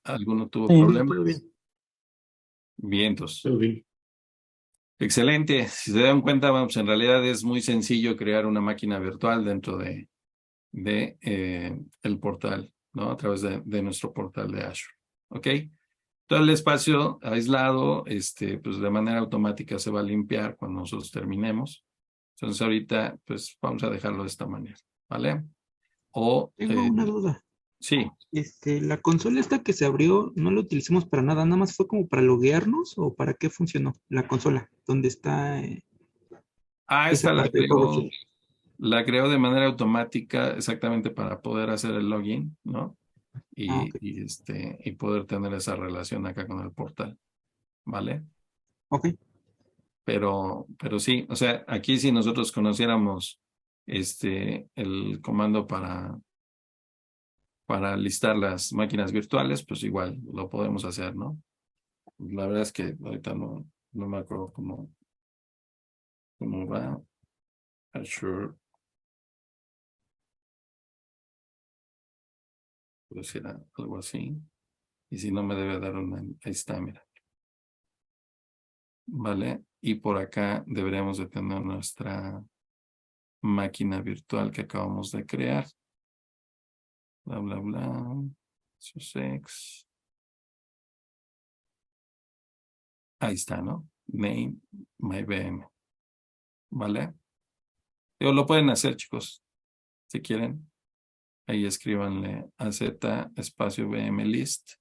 ¿Alguno tuvo problemas? Todo bien. Vientos. Todo bien. Excelente. Si se dan cuenta, vamos, en realidad es muy sencillo crear una máquina virtual dentro de el portal, ¿no? A través de nuestro portal de Azure. ¿Ok? Todo el espacio aislado, pues de manera automática se va a limpiar cuando nosotros terminemos. Entonces ahorita, pues vamos a dejarlo de esta manera, ¿vale? O, Tengo una duda. sí. La consola esta que se abrió, no la utilizamos para nada, nada más fue como para loguearnos o para qué funcionó la consola, donde está esa Esta parte de PowerShell. la creó de manera automática exactamente para poder hacer el login, ¿no? Ok. Y poder tener esa relación acá con el portal, ¿vale? Ok. Pero sí, o sea, aquí si nosotros conociéramos el comando para listar las máquinas virtuales, pues igual lo podemos hacer, ¿no? La verdad es que ahorita no me acuerdo cómo va. Azure. Pues era algo así. Y si no me debe dar una, ahí está, mira. Vale, y por acá deberíamos de tener nuestra máquina virtual que acabamos de crear. Bla, bla, bla. Sussex. Ahí está, ¿no? Name, MyVM. ¿Vale? Lo pueden hacer, chicos, si quieren. Ahí escríbanle AZ espacio VM list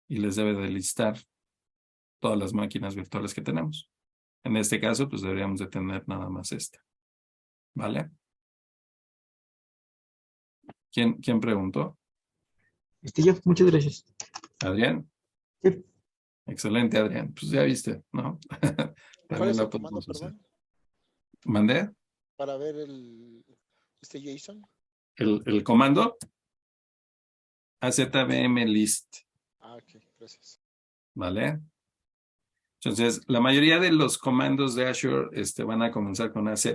y les debe de listar todas las máquinas virtuales que tenemos. En este caso, pues deberíamos de tener nada más esta. ¿Vale? ¿Quién preguntó? Yo, muchas gracias. ¿Adrián? Sí. Excelente, Adrián. Pues ya viste, ¿no? ¿Cuál También es la el comando, podemos hacer. perdón? ¿Mandé? Para ver JSON. El comando AZVM list. Ok, gracias. ¿Vale? Entonces, la mayoría de los comandos de Azure van a comenzar con AZ.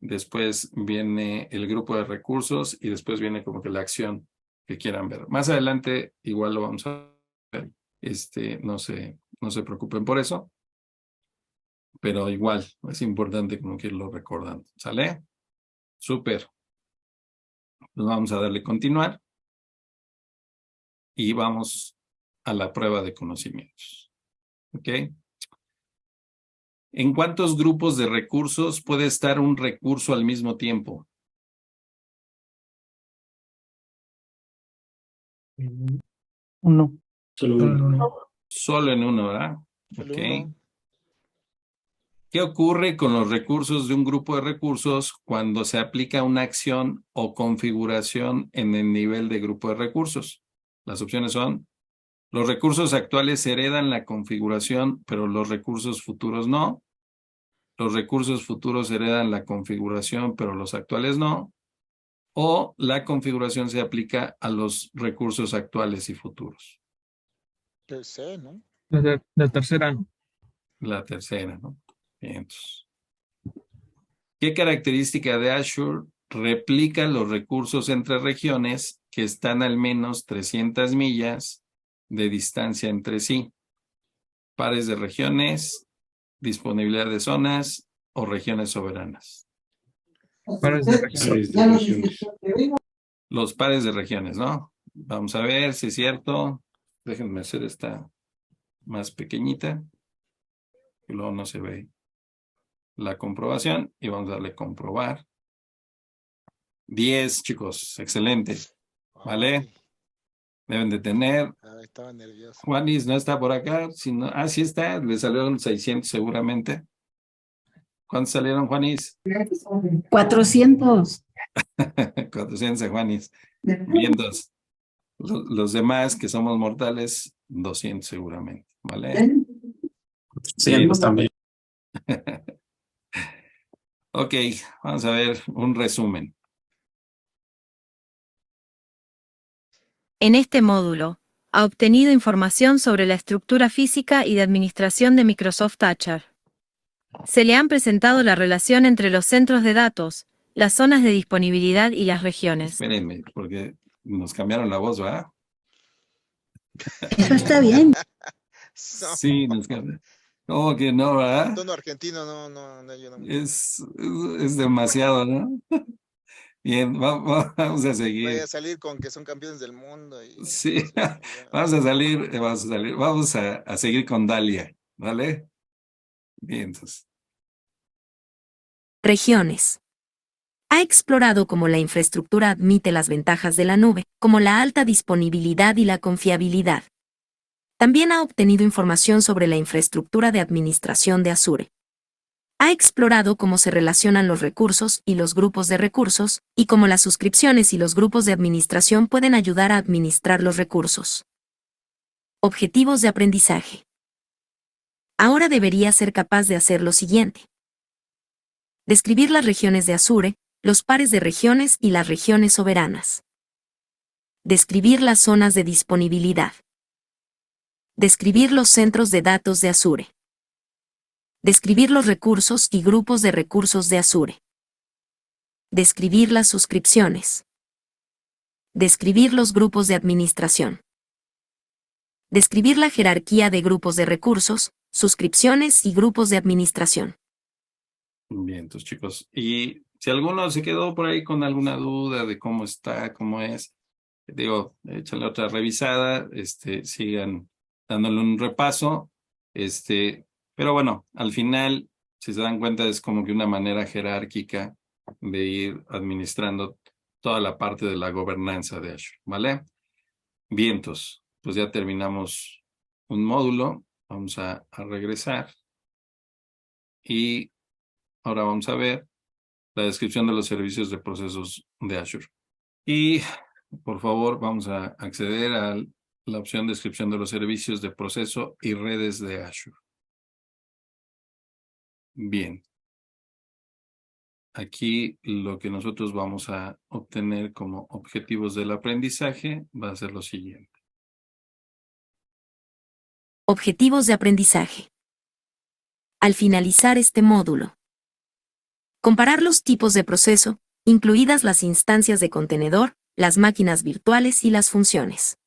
Después viene el grupo de recursos y después viene como que la acción que quieran ver. Más adelante igual lo vamos a ver. No se preocupen por eso. Pero igual es importante como que irlo recordando. ¿Sale? Súper. Pues vamos a darle continuar. Y vamos a la prueba de conocimientos. ¿Ok? ¿En cuántos grupos de recursos puede estar un recurso al mismo tiempo? Uno. Solo uno. Solo en uno, ¿verdad? Solo Ok. uno. ¿Qué ocurre con los recursos de un grupo de recursos cuando se aplica una acción o configuración en el nivel de grupo de recursos? Las opciones son: los recursos actuales heredan la configuración, pero los recursos futuros no. Los recursos futuros heredan la configuración, pero los actuales no. O la configuración se aplica a los recursos actuales y futuros. Que sé, ¿no? La tercera, ¿no? La tercera, ¿no? Bien, entonces, ¿qué característica de Azure replica los recursos entre regiones que están al menos 300 millas de distancia entre sí? Pares de regiones, disponibilidad de zonas o regiones soberanas. Pares de regiones. Los pares de regiones, ¿no? Vamos a ver si es cierto. Déjenme hacer esta más pequeñita. Y luego no se ve la comprobación. Y vamos a darle comprobar. 10, chicos. Excelente. ¿Vale? Ay, Deben de tener. estaba nervioso. Juanis no está por acá. Si no, sí está. Le salieron 600 seguramente. ¿Cuántos salieron, Juanis? 400. 400 juanis. Vientos. Los demás que somos mortales, 200 seguramente, ¿vale? 100 también. Ok, vamos a ver un resumen. En este módulo, ha obtenido información sobre la estructura física y de administración de Microsoft Azure. Se le han presentado la relación entre los centros de datos, las zonas de disponibilidad y las regiones. Espérenme, porque nos cambiaron la voz, ¿verdad? Eso está bien. Sí, nos cambiaron. ¿Cómo que no, verdad? Tono argentino no ayuda mucho. Es demasiado, ¿no? Bien, vamos a Voy seguir. a salir con que son campeones del mundo. Y Sí, vamos a seguir con Dalia, ¿vale? Bien, entonces. Regiones. Ha explorado cómo la infraestructura admite las ventajas de la nube, como la alta disponibilidad y la confiabilidad. También ha obtenido información sobre la infraestructura de administración de Azure. Ha explorado cómo se relacionan los recursos y los grupos de recursos, y cómo las suscripciones y los grupos de administración pueden ayudar a administrar los recursos. Objetivos de aprendizaje. Ahora debería ser capaz de hacer lo siguiente. Describir las regiones de Azure, los pares de regiones y las regiones soberanas. Describir las zonas de disponibilidad. Describir los centros de datos de Azure. Describir los recursos y grupos de recursos de Azure. Describir las suscripciones. Describir los grupos de administración. Describir la jerarquía de grupos de recursos, suscripciones y grupos de administración. Bien, entonces chicos, y si alguno se quedó por ahí con alguna duda de cómo está, cómo es, digo, échale otra revisada, sigan dándole un repaso, pero bueno, al final, si se dan cuenta, es como que una manera jerárquica de ir administrando toda la parte de la gobernanza de Azure, ¿vale? Vientos, pues ya terminamos un módulo, vamos a regresar y ahora vamos a ver la descripción de los servicios de procesos de Azure. Y, por favor, vamos a acceder a la opción descripción de los servicios de proceso y redes de Azure. Bien. Aquí lo que nosotros vamos a obtener como objetivos del aprendizaje va a ser lo siguiente. Objetivos de aprendizaje. Al finalizar este módulo, comparar los tipos de proceso, incluidas las instancias de contenedor, las máquinas virtuales y las funciones.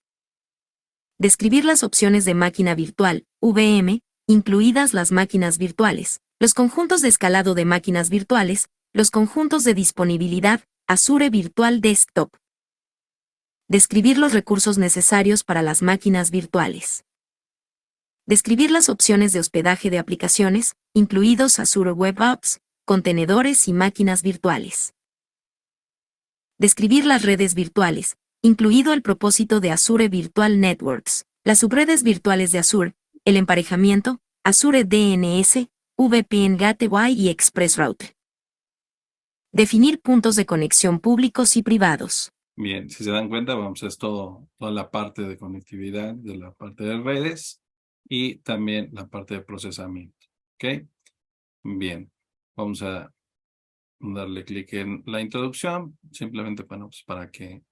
Describir las opciones de máquina virtual, VM, incluidas las máquinas virtuales, los conjuntos de escalado de máquinas virtuales, los conjuntos de disponibilidad, Azure Virtual Desktop. Describir los recursos necesarios para las máquinas virtuales. Describir las opciones de hospedaje de aplicaciones, incluidos Azure Web Apps, contenedores y máquinas virtuales. Describir las redes virtuales, incluido el propósito de Azure Virtual Networks, las subredes virtuales de Azure, el emparejamiento, Azure DNS, VPN Gateway y ExpressRoute. Definir puntos de conexión públicos y privados. Bien, si se dan cuenta, vamos a hacer toda la parte de conectividad, de la parte de redes y también la parte de procesamiento. ¿Ok? Bien, vamos a darle clic en la introducción, simplemente para que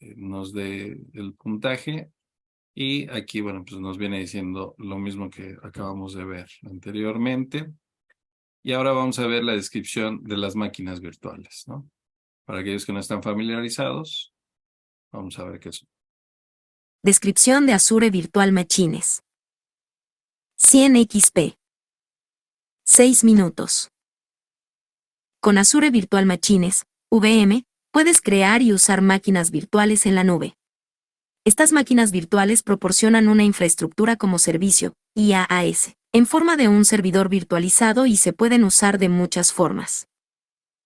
nos dé el puntaje. Y aquí, bueno, pues nos viene diciendo lo mismo que acabamos de ver anteriormente. Y ahora vamos a ver la descripción de las máquinas virtuales, ¿no? Para aquellos que no están familiarizados, vamos a ver qué son. Descripción de Azure Virtual Machines. 100 XP. 6 minutos. Con Azure Virtual Machines, VM, puedes crear y usar máquinas virtuales en la nube. Estas máquinas virtuales proporcionan una infraestructura como servicio, IaaS, en forma de un servidor virtualizado y se pueden usar de muchas formas.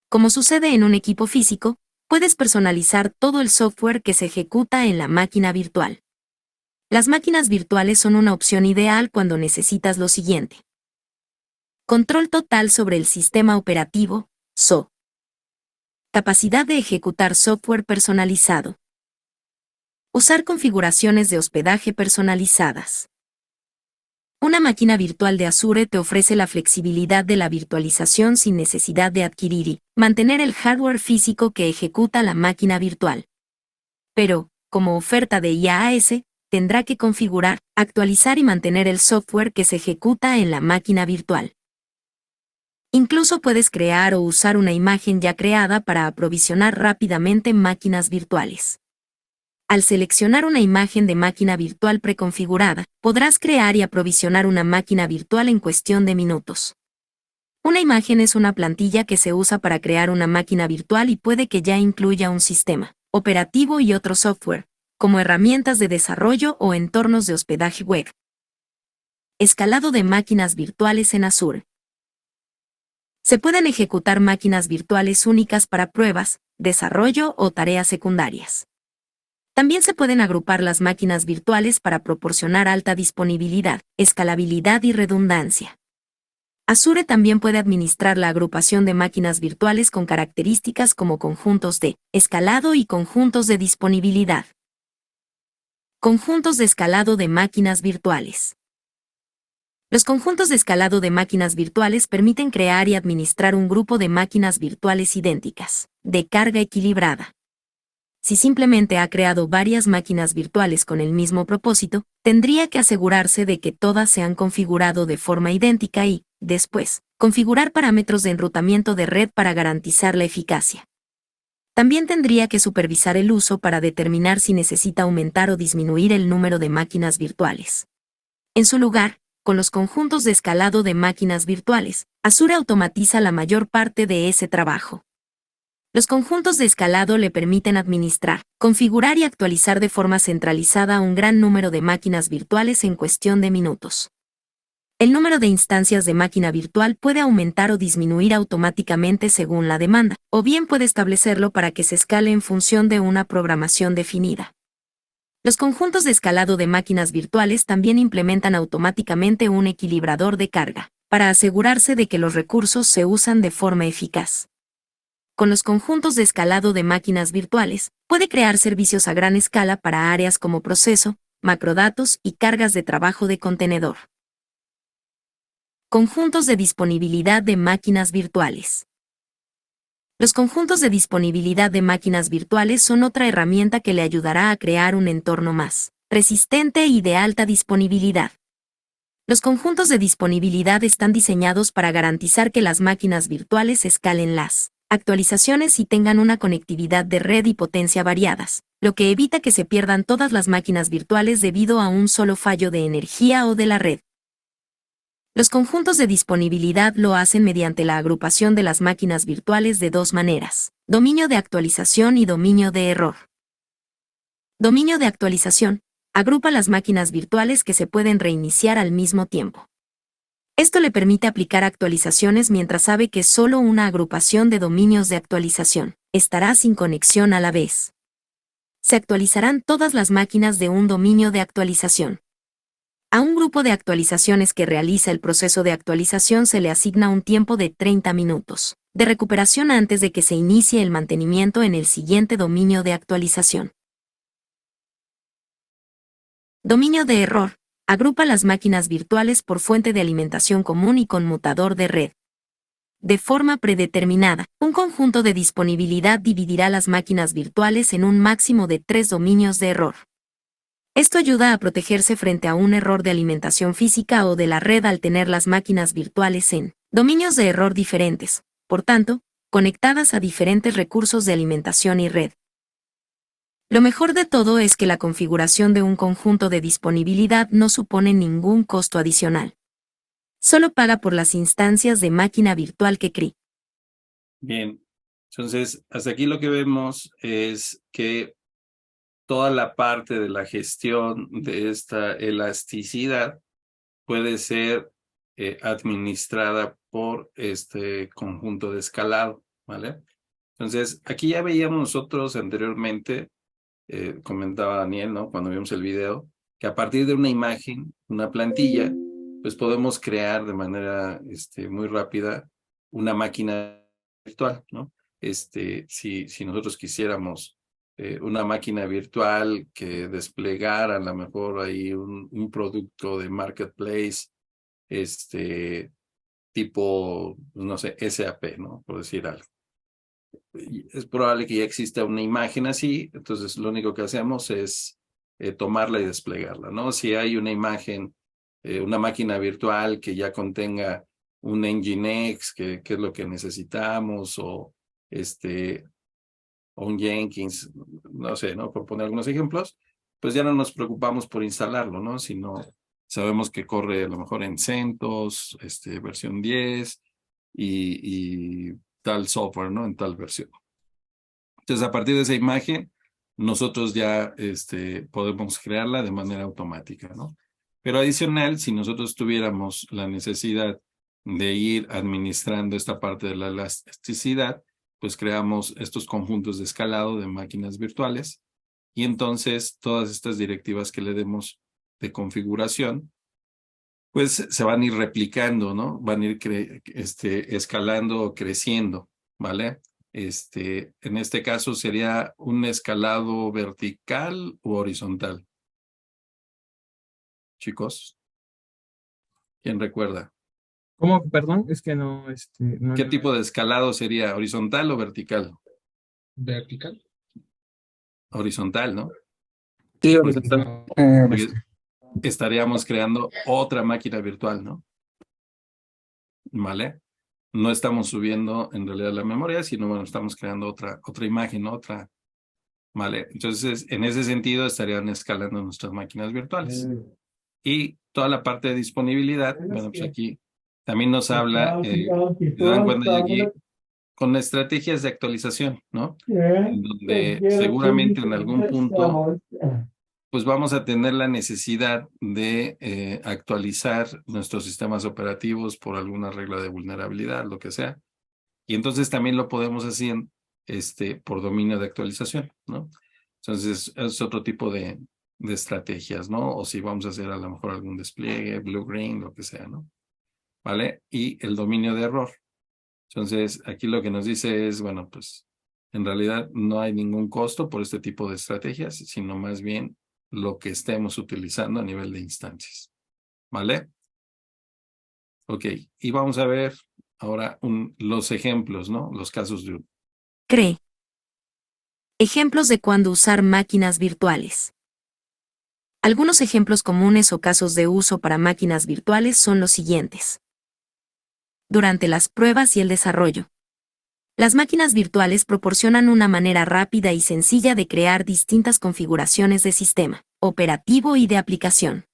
Como sucede en un equipo físico, puedes personalizar todo el software que se ejecuta en la máquina virtual. Las máquinas virtuales son una opción ideal cuando necesitas lo siguiente. Control total sobre el sistema operativo, SO. Capacidad de ejecutar software personalizado. Usar configuraciones de hospedaje personalizadas. Una máquina virtual de Azure te ofrece la flexibilidad de la virtualización sin necesidad de adquirir y mantener el hardware físico que ejecuta la máquina virtual. Pero, como oferta de IaaS, tendrá que configurar, actualizar y mantener el software que se ejecuta en la máquina virtual. Incluso puedes crear o usar una imagen ya creada para aprovisionar rápidamente máquinas virtuales. Al seleccionar una imagen de máquina virtual preconfigurada, podrás crear y aprovisionar una máquina virtual en cuestión de minutos. Una imagen es una plantilla que se usa para crear una máquina virtual y puede que ya incluya un sistema operativo y otro software, como herramientas de desarrollo o entornos de hospedaje web. Escalado de máquinas virtuales en Azure. Se pueden ejecutar máquinas virtuales únicas para pruebas, desarrollo o tareas secundarias. También se pueden agrupar las máquinas virtuales para proporcionar alta disponibilidad, escalabilidad y redundancia. Azure también puede administrar la agrupación de máquinas virtuales con características como conjuntos de escalado y conjuntos de disponibilidad. Conjuntos de escalado de máquinas virtuales. Los conjuntos de escalado de máquinas virtuales permiten crear y administrar un grupo de máquinas virtuales idénticas, de carga equilibrada. Si simplemente ha creado varias máquinas virtuales con el mismo propósito, tendría que asegurarse de que todas se han configurado de forma idéntica y, después, configurar parámetros de enrutamiento de red para garantizar la eficacia. También tendría que supervisar el uso para determinar si necesita aumentar o disminuir el número de máquinas virtuales. En su lugar, con los conjuntos de escalado de máquinas virtuales, Azure automatiza la mayor parte de ese trabajo. Los conjuntos de escalado le permiten administrar, configurar y actualizar de forma centralizada un gran número de máquinas virtuales en cuestión de minutos. El número de instancias de máquina virtual puede aumentar o disminuir automáticamente según la demanda, o bien puede establecerlo para que se escale en función de una programación definida. Los conjuntos de escalado de máquinas virtuales también implementan automáticamente un equilibrador de carga, para asegurarse de que los recursos se usan de forma eficaz. Con los conjuntos de escalado de máquinas virtuales, puede crear servicios a gran escala para áreas como proceso, macrodatos y cargas de trabajo de contenedor. Conjuntos de disponibilidad de máquinas virtuales. Los conjuntos de disponibilidad de máquinas virtuales son otra herramienta que le ayudará a crear un entorno más resistente y de alta disponibilidad. Los conjuntos de disponibilidad están diseñados para garantizar que las máquinas virtuales escalen las actualizaciones y tengan una conectividad de red y potencia variadas, lo que evita que se pierdan todas las máquinas virtuales debido a un solo fallo de energía o de la red. Los conjuntos de disponibilidad lo hacen mediante la agrupación de las máquinas virtuales de dos maneras: dominio de actualización y dominio de error. Dominio de actualización: agrupa las máquinas virtuales que se pueden reiniciar al mismo tiempo. Esto le permite aplicar actualizaciones mientras sabe que solo una agrupación de dominios de actualización estará sin conexión a la vez. Se actualizarán todas las máquinas de un dominio de actualización. A un grupo de actualizaciones que realiza el proceso de actualización se le asigna un tiempo de 30 minutos de recuperación antes de que se inicie el mantenimiento en el siguiente dominio de actualización. Dominio de error: agrupa las máquinas virtuales por fuente de alimentación común y conmutador de red. De forma predeterminada, un conjunto de disponibilidad dividirá las máquinas virtuales en un máximo de 3 dominios de error. Esto ayuda a protegerse frente a un error de alimentación física o de la red al tener las máquinas virtuales en dominios de error diferentes, por tanto, conectadas a diferentes recursos de alimentación y red. Lo mejor de todo es que la configuración de un conjunto de disponibilidad no supone ningún costo adicional. Solo paga por las instancias de máquina virtual que crea. Bien, entonces hasta aquí lo que vemos es que toda la parte de la gestión de esta elasticidad puede ser administrada por este conjunto de escalado, ¿vale? Entonces, aquí ya veíamos nosotros anteriormente, comentaba Daniel, ¿no? Cuando vimos el video, que a partir de una imagen, una plantilla, pues podemos crear de manera muy rápida una máquina virtual, ¿no? si nosotros quisiéramos una máquina virtual que desplegara a lo mejor ahí un producto de marketplace, tipo, no sé, SAP, ¿no? Por decir algo. Es probable que ya exista una imagen así, entonces lo único que hacemos es tomarla y desplegarla, ¿no? Si hay una imagen, una máquina virtual que ya contenga un Nginx, que es lo que necesitamos, o un Jenkins, no sé, ¿no? Por poner algunos ejemplos, pues ya no nos preocupamos por instalarlo, ¿no? Sino sabemos que corre a lo mejor en CentOS, versión 10 y tal software, ¿no? En tal versión. Entonces, a partir de esa imagen, nosotros ya podemos crearla de manera automática, ¿no? Pero adicional, si nosotros tuviéramos la necesidad de ir administrando esta parte de la elasticidad, pues creamos estos conjuntos de escalado de máquinas virtuales y entonces todas estas directivas que le demos de configuración, pues se van a ir replicando, ¿no? Van a ir escalando o creciendo, ¿vale? En este caso sería un escalado vertical u horizontal. Chicos, ¿quién recuerda? ¿Cómo? Perdón, es que no, no. ¿Qué tipo de escalado sería? ¿Horizontal o vertical? Vertical. Horizontal, ¿no? Sí, horizontal. Porque estaríamos creando otra máquina virtual, ¿no? ¿Vale? No estamos subiendo en realidad la memoria, sino bueno, estamos creando otra imagen, otra, ¿vale? Entonces, en ese sentido estarían escalando nuestras máquinas virtuales. Y toda la parte de disponibilidad, bueno, pues aquí también nos habla, se dan cuenta aquí, con estrategias de actualización, ¿no? En donde seguramente en algún punto pues vamos a tener la necesidad de actualizar nuestros sistemas operativos por alguna regla de vulnerabilidad, lo que sea. Y entonces también lo podemos hacer por dominio de actualización, ¿no? Entonces es otro tipo de estrategias, ¿no? O si vamos a hacer a lo mejor algún despliegue, blue-green, lo que sea, ¿no? ¿Vale? Y el dominio de error. Entonces aquí lo que nos dice es, bueno, pues en realidad no hay ningún costo por este tipo de estrategias, sino más bien lo que estemos utilizando a nivel de instancias. ¿Vale? Ok, y vamos a ver ahora los ejemplos, ¿no? Los casos de... CRE. Ejemplos de cuándo usar máquinas virtuales. Algunos ejemplos comunes o casos de uso para máquinas virtuales son los siguientes. Durante las pruebas y el desarrollo. Las máquinas virtuales proporcionan una manera rápida y sencilla de crear distintas configuraciones de sistema operativo y de aplicación.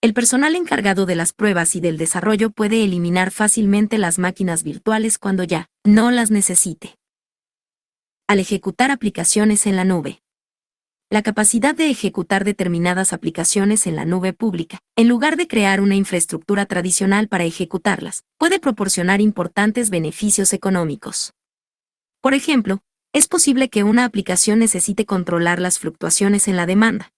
El personal encargado de las pruebas y del desarrollo puede eliminar fácilmente las máquinas virtuales cuando ya no las necesite. Al ejecutar aplicaciones en la nube. La capacidad de ejecutar determinadas aplicaciones en la nube pública, en lugar de crear una infraestructura tradicional para ejecutarlas, puede proporcionar importantes beneficios económicos. Por ejemplo, es posible que una aplicación necesite controlar las fluctuaciones en la demanda,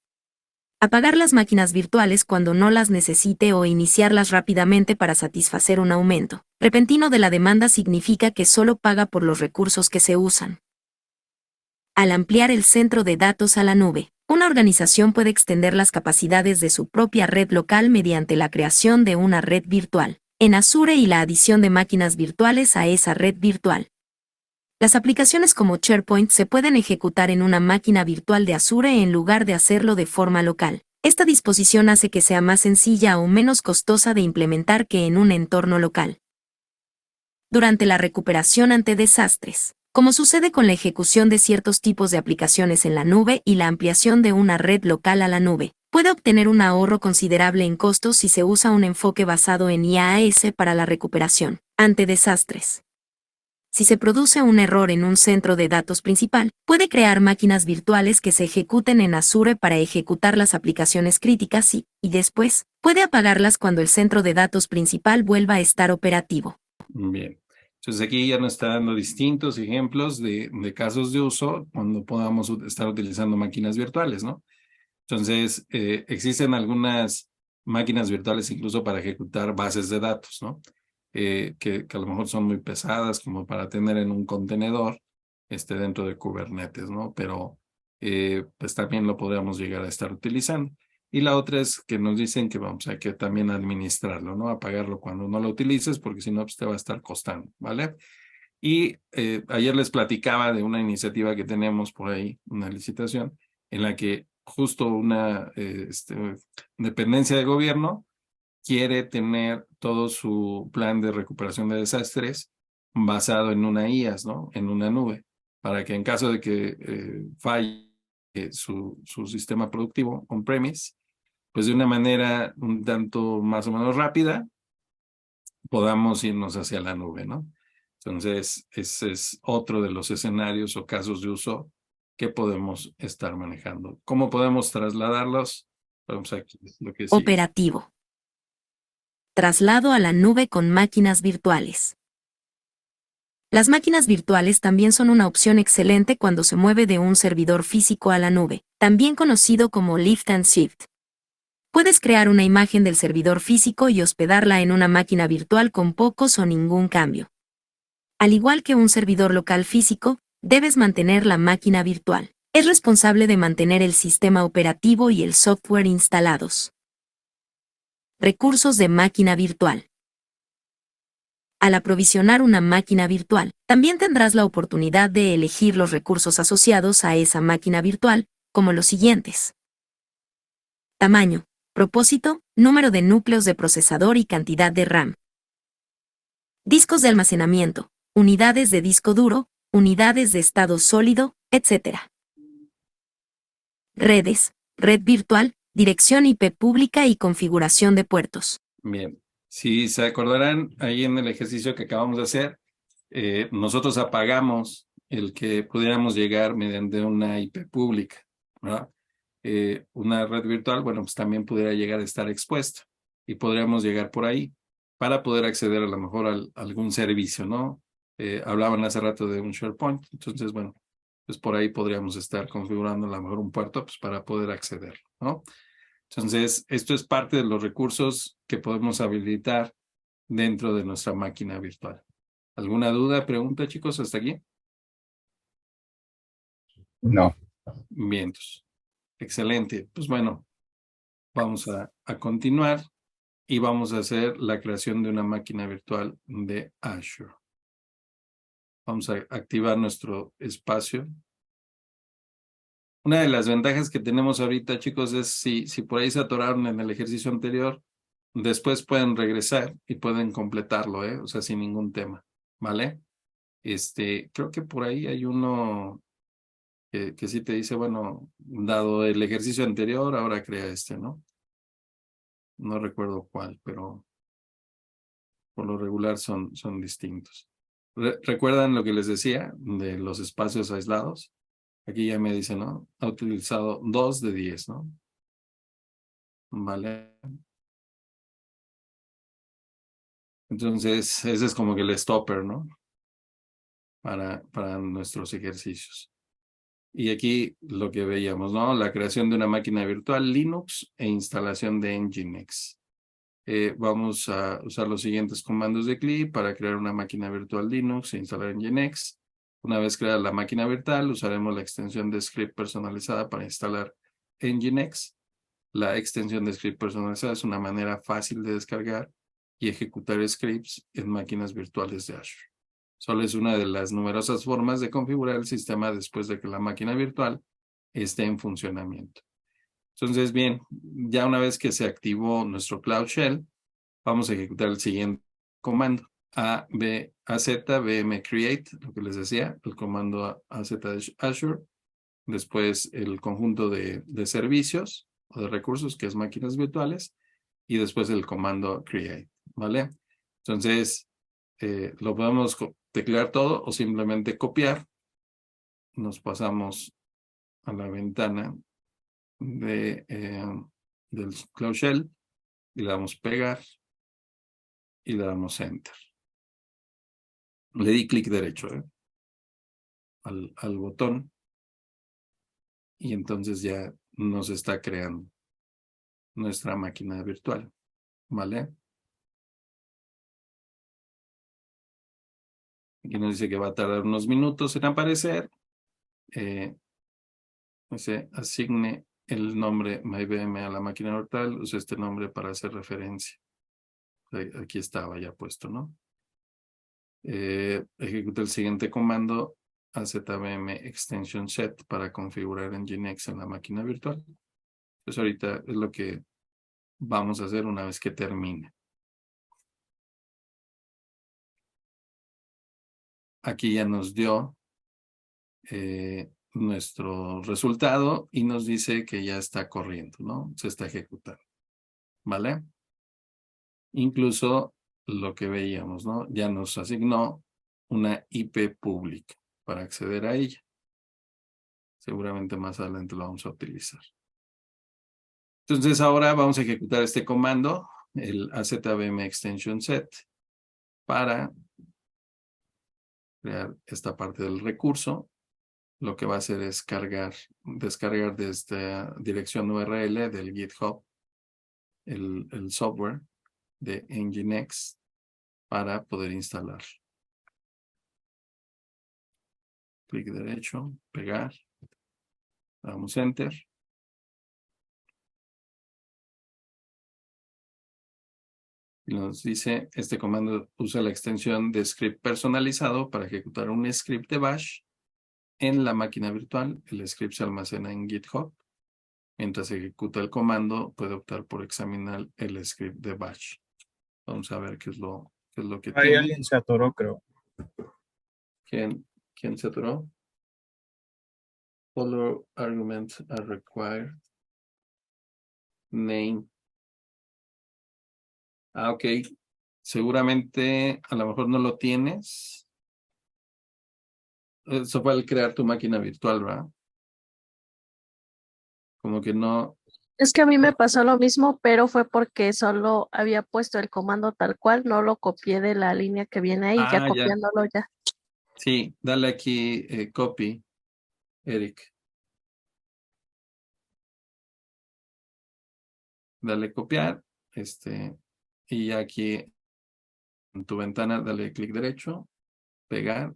apagar las máquinas virtuales cuando no las necesite o iniciarlas rápidamente para satisfacer un aumento repentino de la demanda significa que solo paga por los recursos que se usan. Al ampliar el centro de datos a la nube, una organización puede extender las capacidades de su propia red local mediante la creación de una red virtual en Azure y la adición de máquinas virtuales a esa red virtual. Las aplicaciones como SharePoint se pueden ejecutar en una máquina virtual de Azure en lugar de hacerlo de forma local. Esta disposición hace que sea más sencilla o menos costosa de implementar que en un entorno local. Durante la recuperación ante desastres, como sucede con la ejecución de ciertos tipos de aplicaciones en la nube y la ampliación de una red local a la nube, puede obtener un ahorro considerable en costos si se usa un enfoque basado en IaaS para la recuperación ante desastres. Si se produce un error en un centro de datos principal, puede crear máquinas virtuales que se ejecuten en Azure para ejecutar las aplicaciones críticas y después, puede apagarlas cuando el centro de datos principal vuelva a estar operativo. Bien. Entonces aquí ya nos está dando distintos ejemplos de casos de uso cuando podamos estar utilizando máquinas virtuales, ¿no? Entonces, existen algunas máquinas virtuales incluso para ejecutar bases de datos, ¿no? que a lo mejor son muy pesadas como para tener en un contenedor dentro de Kubernetes, ¿no? Pero pues también lo podríamos llegar a estar utilizando. Y la otra es que nos dicen que hay que también administrarlo, ¿no? Apagarlo cuando no lo utilices, porque si no, pues te va a estar costando, ¿vale? Y ayer les platicaba de una iniciativa que tenemos por ahí, una licitación, en la que justo una dependencia de gobierno quiere tener todo su plan de recuperación de desastres basado en una IaaS, ¿no? En una nube, para que en caso de que falle su sistema productivo on-premise, pues de una manera un tanto más o menos rápida, podamos irnos hacia la nube, ¿no? Entonces, ese es otro de los escenarios o casos de uso que podemos estar manejando. ¿Cómo podemos trasladarlos? Vamos aquí, lo que sigue. Operativo. Traslado a la nube con máquinas virtuales. Las máquinas virtuales también son una opción excelente cuando se mueve de un servidor físico a la nube, también conocido como lift and shift. Puedes crear una imagen del servidor físico y hospedarla en una máquina virtual con pocos o ningún cambio. Al igual que un servidor local físico, debes mantener la máquina virtual. Es responsable de mantener el sistema operativo y el software instalados. Recursos de máquina virtual. Al aprovisionar una máquina virtual, también tendrás la oportunidad de elegir los recursos asociados a esa máquina virtual, como los siguientes. Tamaño, propósito, número de núcleos de procesador y cantidad de RAM. Discos de almacenamiento, unidades de disco duro, unidades de estado sólido, etc. Redes, red virtual, dirección IP pública y configuración de puertos. Bien, si se acordarán, ahí en el ejercicio que acabamos de hacer, nosotros apagamos el que pudiéramos llegar mediante una IP pública, ¿verdad? Una red virtual, bueno, pues también pudiera llegar a estar expuesta y podríamos llegar por ahí para poder acceder a lo mejor a algún servicio, ¿no? Hablaban hace rato de un SharePoint, entonces, bueno, pues por ahí podríamos estar configurando a lo mejor un puerto pues, para poder acceder, ¿no? Entonces, esto es parte de los recursos que podemos habilitar dentro de nuestra máquina virtual. ¿Alguna duda, pregunta, chicos, hasta aquí? No. Bien, entonces, excelente. Pues bueno, vamos a continuar y vamos a hacer la creación de una máquina virtual de Azure. Vamos a activar nuestro espacio. Una de las ventajas que tenemos ahorita, chicos, es si por ahí se atoraron en el ejercicio anterior, después pueden regresar y pueden completarlo, ¿eh? O sea, sin ningún tema, ¿vale? Creo que por ahí hay uno que sí te dice, bueno, dado el ejercicio anterior, ahora crea ¿no? No recuerdo cuál, pero por lo regular son distintos. ¿Recuerdan lo que les decía de los espacios aislados? Aquí ya me dice, ¿no? Ha utilizado 2 de 10, ¿no? Vale. Entonces, ese es como que el stopper, ¿no? Para nuestros ejercicios. Y aquí lo que veíamos, ¿no? La creación de una máquina virtual Linux e instalación de Nginx. Vamos a usar los siguientes comandos de CLI para crear una máquina virtual Linux e instalar Nginx. Una vez creada la máquina virtual, usaremos la extensión de script personalizada para instalar Nginx. La extensión de script personalizada es una manera fácil de descargar y ejecutar scripts en máquinas virtuales de Azure. Solo es una de las numerosas formas de configurar el sistema después de que la máquina virtual esté en funcionamiento. Entonces, bien, ya una vez que se activó nuestro Cloud Shell, vamos a ejecutar el siguiente comando. AZ VM Create, lo que les decía, el comando AZ de Azure. Después el conjunto de servicios o de recursos, que es máquinas virtuales. Y después el comando Create, ¿vale? Entonces, lo podemos teclear todo o simplemente copiar. Nos pasamos a la ventana del Cloud Shell y le damos pegar y le damos Enter. Le di clic derecho al botón y entonces ya nos está creando nuestra máquina virtual, ¿vale? Aquí nos dice que va a tardar unos minutos en aparecer. Dice, asigne el nombre MyVM a la máquina virtual. Usa este nombre para hacer referencia. Aquí estaba ya puesto, ¿no? Ejecuta el siguiente comando, azvm extension set para configurar Nginx en la máquina virtual. Pues ahorita es lo que vamos a hacer una vez que termine. Aquí ya nos dio nuestro resultado y nos dice que ya está corriendo, ¿no? Se está ejecutando, ¿vale? Incluso lo que veíamos, ¿no? Ya nos asignó una IP pública para acceder a ella. Seguramente más adelante lo vamos a utilizar. Entonces ahora vamos a ejecutar este comando, el azvm extension set, para crear esta parte del recurso. Lo que va a hacer es descargar de esta dirección URL del GitHub el software de Nginx para poder instalar. Clic derecho, pegar, damos Enter. Y nos dice, este comando usa la extensión de script personalizado para ejecutar un script de bash en la máquina virtual. El script se almacena en GitHub. Mientras ejecuta el comando, puede optar por examinar el script de bash. Vamos a ver qué es lo que Ahí tiene. alguien se atoró, creo. ¿Quién se atoró? Follow arguments are required. Name. Ah, ok. Seguramente a lo mejor no lo tienes. Eso fue al crear tu máquina virtual, ¿verdad? Como que no. Es que a mí me pasó lo mismo, pero fue porque solo había puesto el comando tal cual, no lo copié de la línea que viene ahí, ya Ya. copiándolo ya. Sí, dale aquí copy, Eric. Dale copiar, y aquí en tu ventana dale clic derecho, pegar,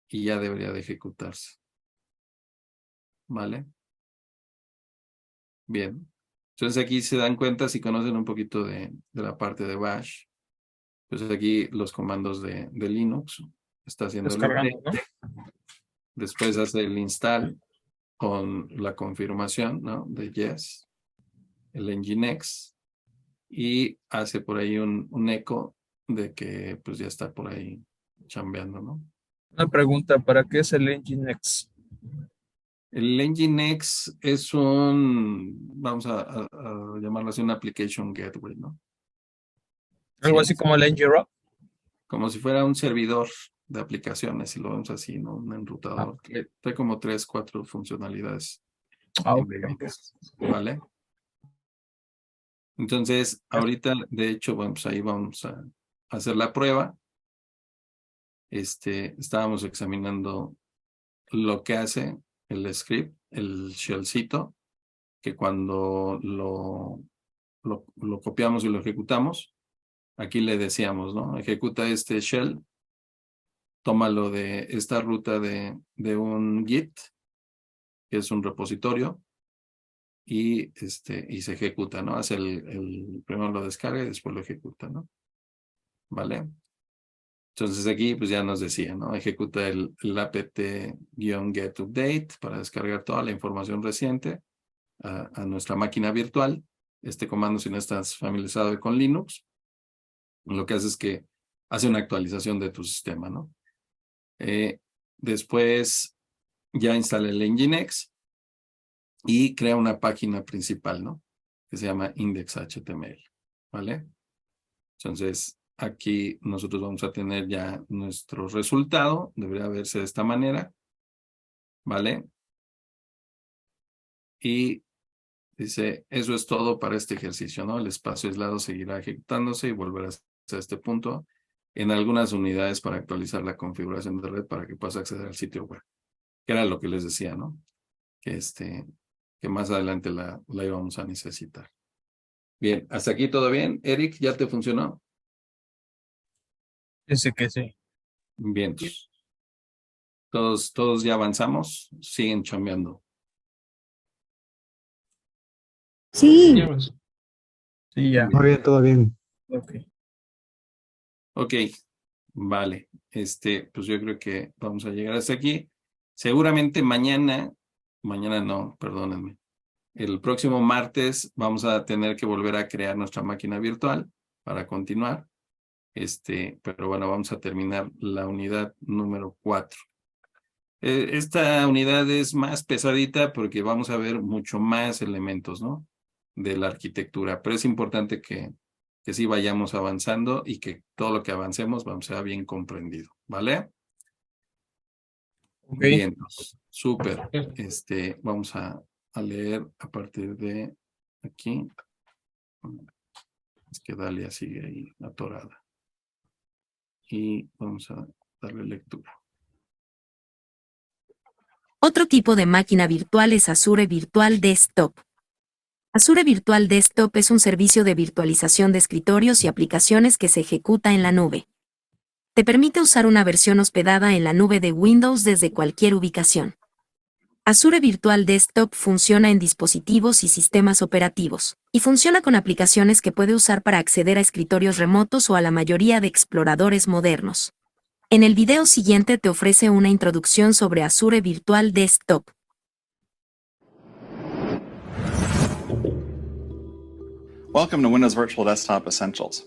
y ya debería de ejecutarse. ¿Vale? Bien. Entonces aquí se dan cuenta, si conocen un poquito de la parte de bash, pues aquí los comandos de Linux, está haciendo el Descargando, update. Después hace el install con la confirmación, ¿no? De yes, el Nginx, y hace por ahí un eco de que pues ya está por ahí chambeando, ¿no? Una pregunta, ¿para qué es el Nginx? El Nginx es vamos a llamarlo así, un application gateway, ¿no? Algo Sí, así como el ngrok. como si fuera un servidor de aplicaciones, si lo vemos así, ¿no? Un enrutador. Trae como 3, 4 funcionalidades. ¿Vale? Entonces, ahorita, de hecho, bueno, pues ahí vamos a hacer la prueba. Estábamos examinando lo que hace el script, el shellcito, que cuando lo copiamos y lo ejecutamos, aquí le decíamos, ¿no? Ejecuta este shell, tómalo de esta ruta de un Git, que es un repositorio, y se ejecuta, ¿no? Hace primero lo descarga y después lo ejecuta, ¿no? ¿Vale? Entonces aquí pues ya nos decía, ¿no? Ejecuta el apt-get update para descargar toda la información reciente a nuestra máquina virtual. Este comando, si no estás familiarizado con Linux, lo que hace es que hace una actualización de tu sistema, ¿no? Después ya instala el Nginx y crea una página principal, ¿no? Que se llama index.html, ¿vale? Entonces, aquí nosotros vamos a tener ya nuestro resultado. Debería verse de esta manera, ¿vale? Y dice, eso es todo para este ejercicio, ¿no? El espacio aislado seguirá ejecutándose y volverá a este punto en algunas unidades para actualizar la configuración de red para que puedas acceder al sitio web. Que era lo que les decía, ¿no? Que más adelante la íbamos a necesitar. Bien, hasta aquí todo bien. Eric, ¿ya te funcionó? Dice que sí. Bien. Todos ya avanzamos, siguen chambeando. Sí. Ya avanzó. Sí, ya. Muy bien, todo bien. Ok, vale. Pues yo creo que vamos a llegar hasta aquí. Seguramente mañana no, perdónenme. El próximo martes vamos a tener que volver a crear nuestra máquina virtual para continuar. Pero bueno, vamos a terminar la unidad número 4. Esta unidad es más pesadita porque vamos a ver mucho más elementos, ¿no? De la arquitectura, pero es importante que sí vayamos avanzando y que todo lo que avancemos sea bien comprendido, ¿vale? Ok. Bien, súper. Vamos a leer a partir de aquí. Es que Dalia sigue ahí atorada. Y vamos a darle lectura. Otro tipo de máquina virtual es Azure Virtual Desktop. Azure Virtual Desktop es un servicio de virtualización de escritorios y aplicaciones que se ejecuta en la nube. Te permite usar una versión hospedada en la nube de Windows desde cualquier ubicación. Azure Virtual Desktop funciona en dispositivos y sistemas operativos, y funciona con aplicaciones que puede usar para acceder a escritorios remotos o a la mayoría de exploradores modernos. En el video siguiente te ofrece una introducción sobre Azure Virtual Desktop. Welcome to Windows Virtual Desktop Essentials.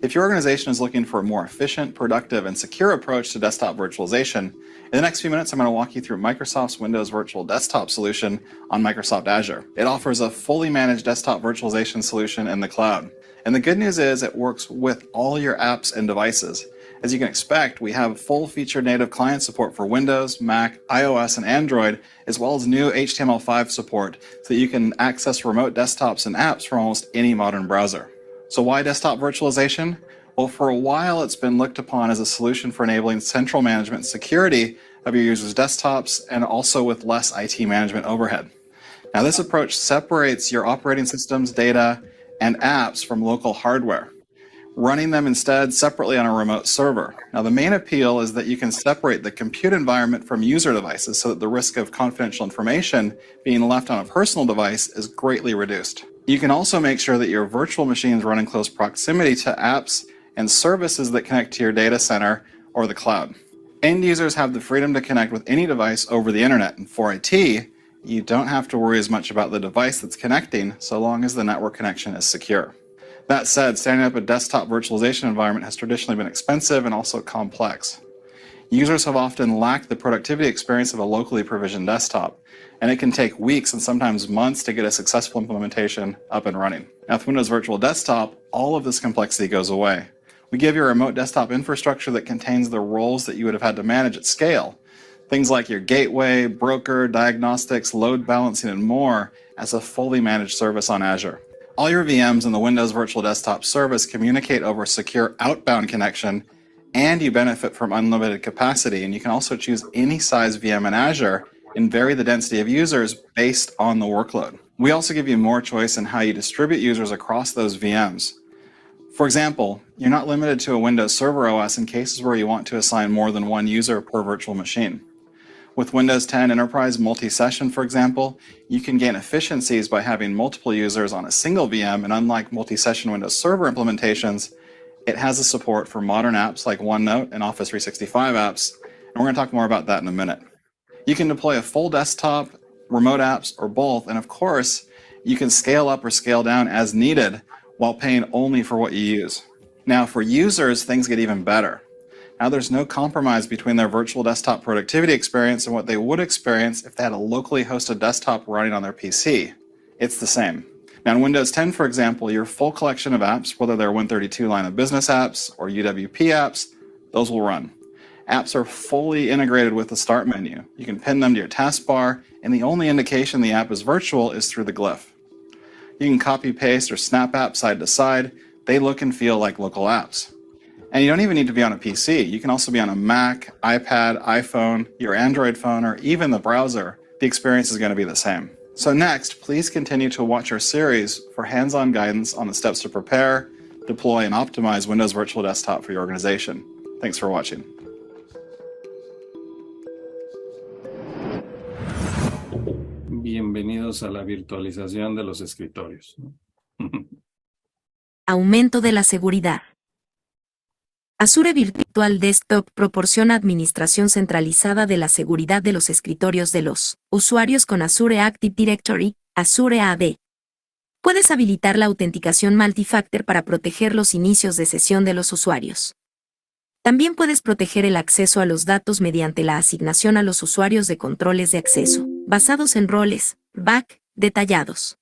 If your organization is looking for a more efficient, productive, and secure approach to desktop virtualization, in the next few minutes I'm going to walk you through Microsoft's Windows Virtual Desktop solution on Microsoft Azure. It offers a fully managed desktop virtualization solution in the cloud. And the good news is it works with all your apps and devices. As you can expect, we have full-featured native client support for Windows, Mac, iOS, and Android, as well as new HTML5 support so that you can access remote desktops and apps from almost any modern browser. So why desktop virtualization? Well, for a while, it's been looked upon as a solution for enabling central management and security of your users' desktops and also with less IT management overhead. Now, this approach separates your operating systems, data, and apps from local hardware, running them instead separately on a remote server. Now, the main appeal is that you can separate the compute environment from user devices so that the risk of confidential information being left on a personal device is greatly reduced. You can also make sure that your virtual machines run in close proximity to apps and services that connect to your data center or the cloud. End users have the freedom to connect with any device over the internet, and for IT, you don't have to worry as much about the device that's connecting so long as the network connection is secure. That said, standing up a desktop virtualization environment has traditionally been expensive and also complex. Users have often lacked the productivity experience of a locally provisioned desktop, and it can take weeks and sometimes months to get a successful implementation up and running. Now, with Windows Virtual Desktop, all of this complexity goes away. We give you a remote desktop infrastructure that contains the roles that you would have had to manage at scale, things like your gateway, broker, diagnostics, load balancing, and more, as a fully managed service on Azure. All your VMs in the Windows Virtual Desktop service communicate over a secure outbound connection, and you benefit from unlimited capacity. And you can also choose any size VM in Azure and vary the density of users based on the workload. We also give you more choice in how you distribute users across those VMs. For example, you're not limited to a Windows Server OS in cases where you want to assign more than one user per virtual machine. With Windows 10 Enterprise Multi-Session, for example, you can gain efficiencies by having multiple users on a single VM, and unlike multi-session Windows Server implementations, it has a support for modern apps like OneNote and Office 365 apps, and we're going to talk more about that in a minute. You can deploy a full desktop, remote apps, or both, and of course, you can scale up or scale down as needed while paying only for what you use. Now, for users, things get even better. Now there's no compromise between their virtual desktop productivity experience and what they would experience if they had a locally hosted desktop running on their PC. It's the same. Now in Windows 10, for example, your full collection of apps, whether they're Win32 line of business apps or UWP apps, those will run. Apps are fully integrated with the start menu. You can pin them to your taskbar, and the only indication the app is virtual is through the glyph. You can copy, paste, or snap apps side to side. They look and feel like local apps. And you don't even need to be on a PC. You can also be on a Mac, iPad, iPhone, your Android phone, or even the browser. The experience is going to be the same. So next, please continue to watch our series for hands-on guidance on the steps to prepare, deploy, and optimize Windows Virtual Desktop for your organization. Thanks for watching. Bienvenidos a la virtualización de los escritorios, ¿no? Aumento de la seguridad. Azure Virtual Desktop proporciona administración centralizada de la seguridad de los escritorios de los usuarios con Azure Active Directory, Azure AD. Puedes habilitar la autenticación multifactor para proteger los inicios de sesión de los usuarios. También puedes proteger el acceso a los datos mediante la asignación a los usuarios de controles de acceso, basados en roles, back, detallados.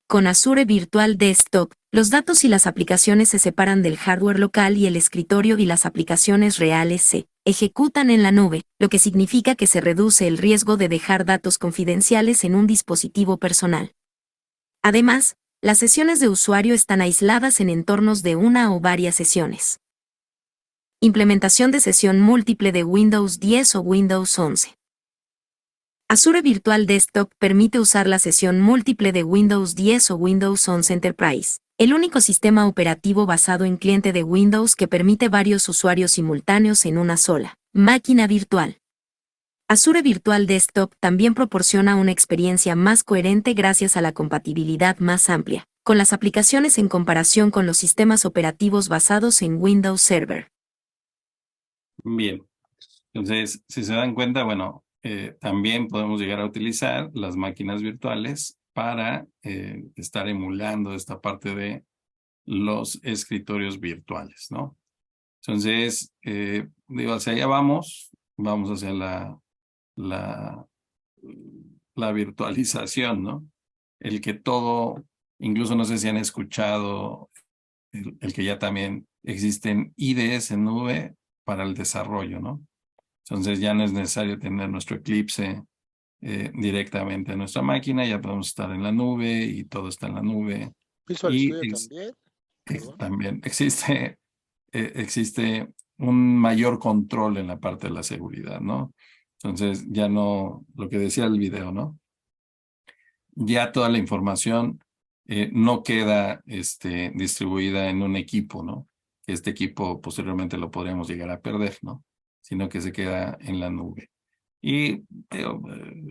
Con Azure Virtual Desktop, los datos y las aplicaciones se separan del hardware local y el escritorio y las aplicaciones reales se ejecutan en la nube, lo que significa que se reduce el riesgo de dejar datos confidenciales en un dispositivo personal. Además, las sesiones de usuario están aisladas en entornos de una o varias sesiones. Implementación de sesión múltiple de Windows 10 o Windows 11. Azure Virtual Desktop permite usar la sesión múltiple de Windows 10 o Windows 11 Enterprise, el único sistema operativo basado en cliente de Windows que permite varios usuarios simultáneos en una sola máquina virtual. Azure Virtual Desktop también proporciona una experiencia más coherente gracias a la compatibilidad más amplia con las aplicaciones en comparación con los sistemas operativos basados en Windows Server. Bien, entonces, si se dan cuenta, bueno, también podemos llegar a utilizar las máquinas virtuales para estar emulando esta parte de los escritorios virtuales, ¿no? Entonces, digo, hacia allá vamos hacia la virtualización, ¿no? El que todo, incluso no sé si han escuchado el que ya también existen IDEs en nube para el desarrollo, ¿no? Entonces ya no es necesario tener nuestro Eclipse directamente en nuestra máquina, ya podemos estar en la nube y todo está en la nube. Visual Y Studio también. también existe un mayor control en la parte de la seguridad, ¿no? Entonces ya no, lo que decía el video, ¿no? Ya toda la información no queda distribuida en un equipo, ¿no? Este equipo posteriormente lo podríamos llegar a perder, ¿no? Sino que se queda en la nube. Y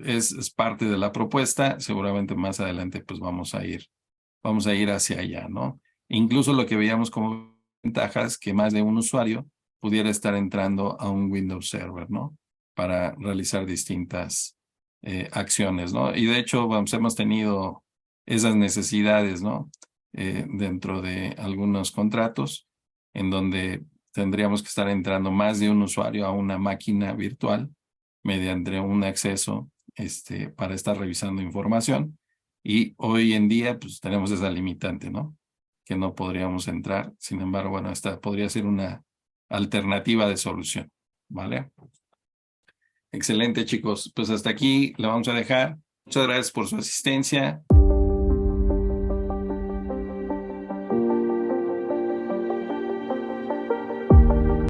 es parte de la propuesta, seguramente más adelante pues vamos a ir hacia allá, ¿no? Incluso lo que veíamos como ventajas, que más de un usuario pudiera estar entrando a un Windows Server, ¿no? Para realizar distintas acciones, ¿no? Y de hecho hemos tenido esas necesidades, ¿no? Dentro de algunos contratos en donde tendríamos que estar entrando más de un usuario a una máquina virtual mediante un acceso para estar revisando información. Y hoy en día pues tenemos esa limitante, ¿no? Que no podríamos entrar. Sin embargo, bueno, esta podría ser una alternativa de solución, ¿vale? Excelente, chicos. Pues hasta aquí la vamos a dejar. Muchas gracias por su asistencia.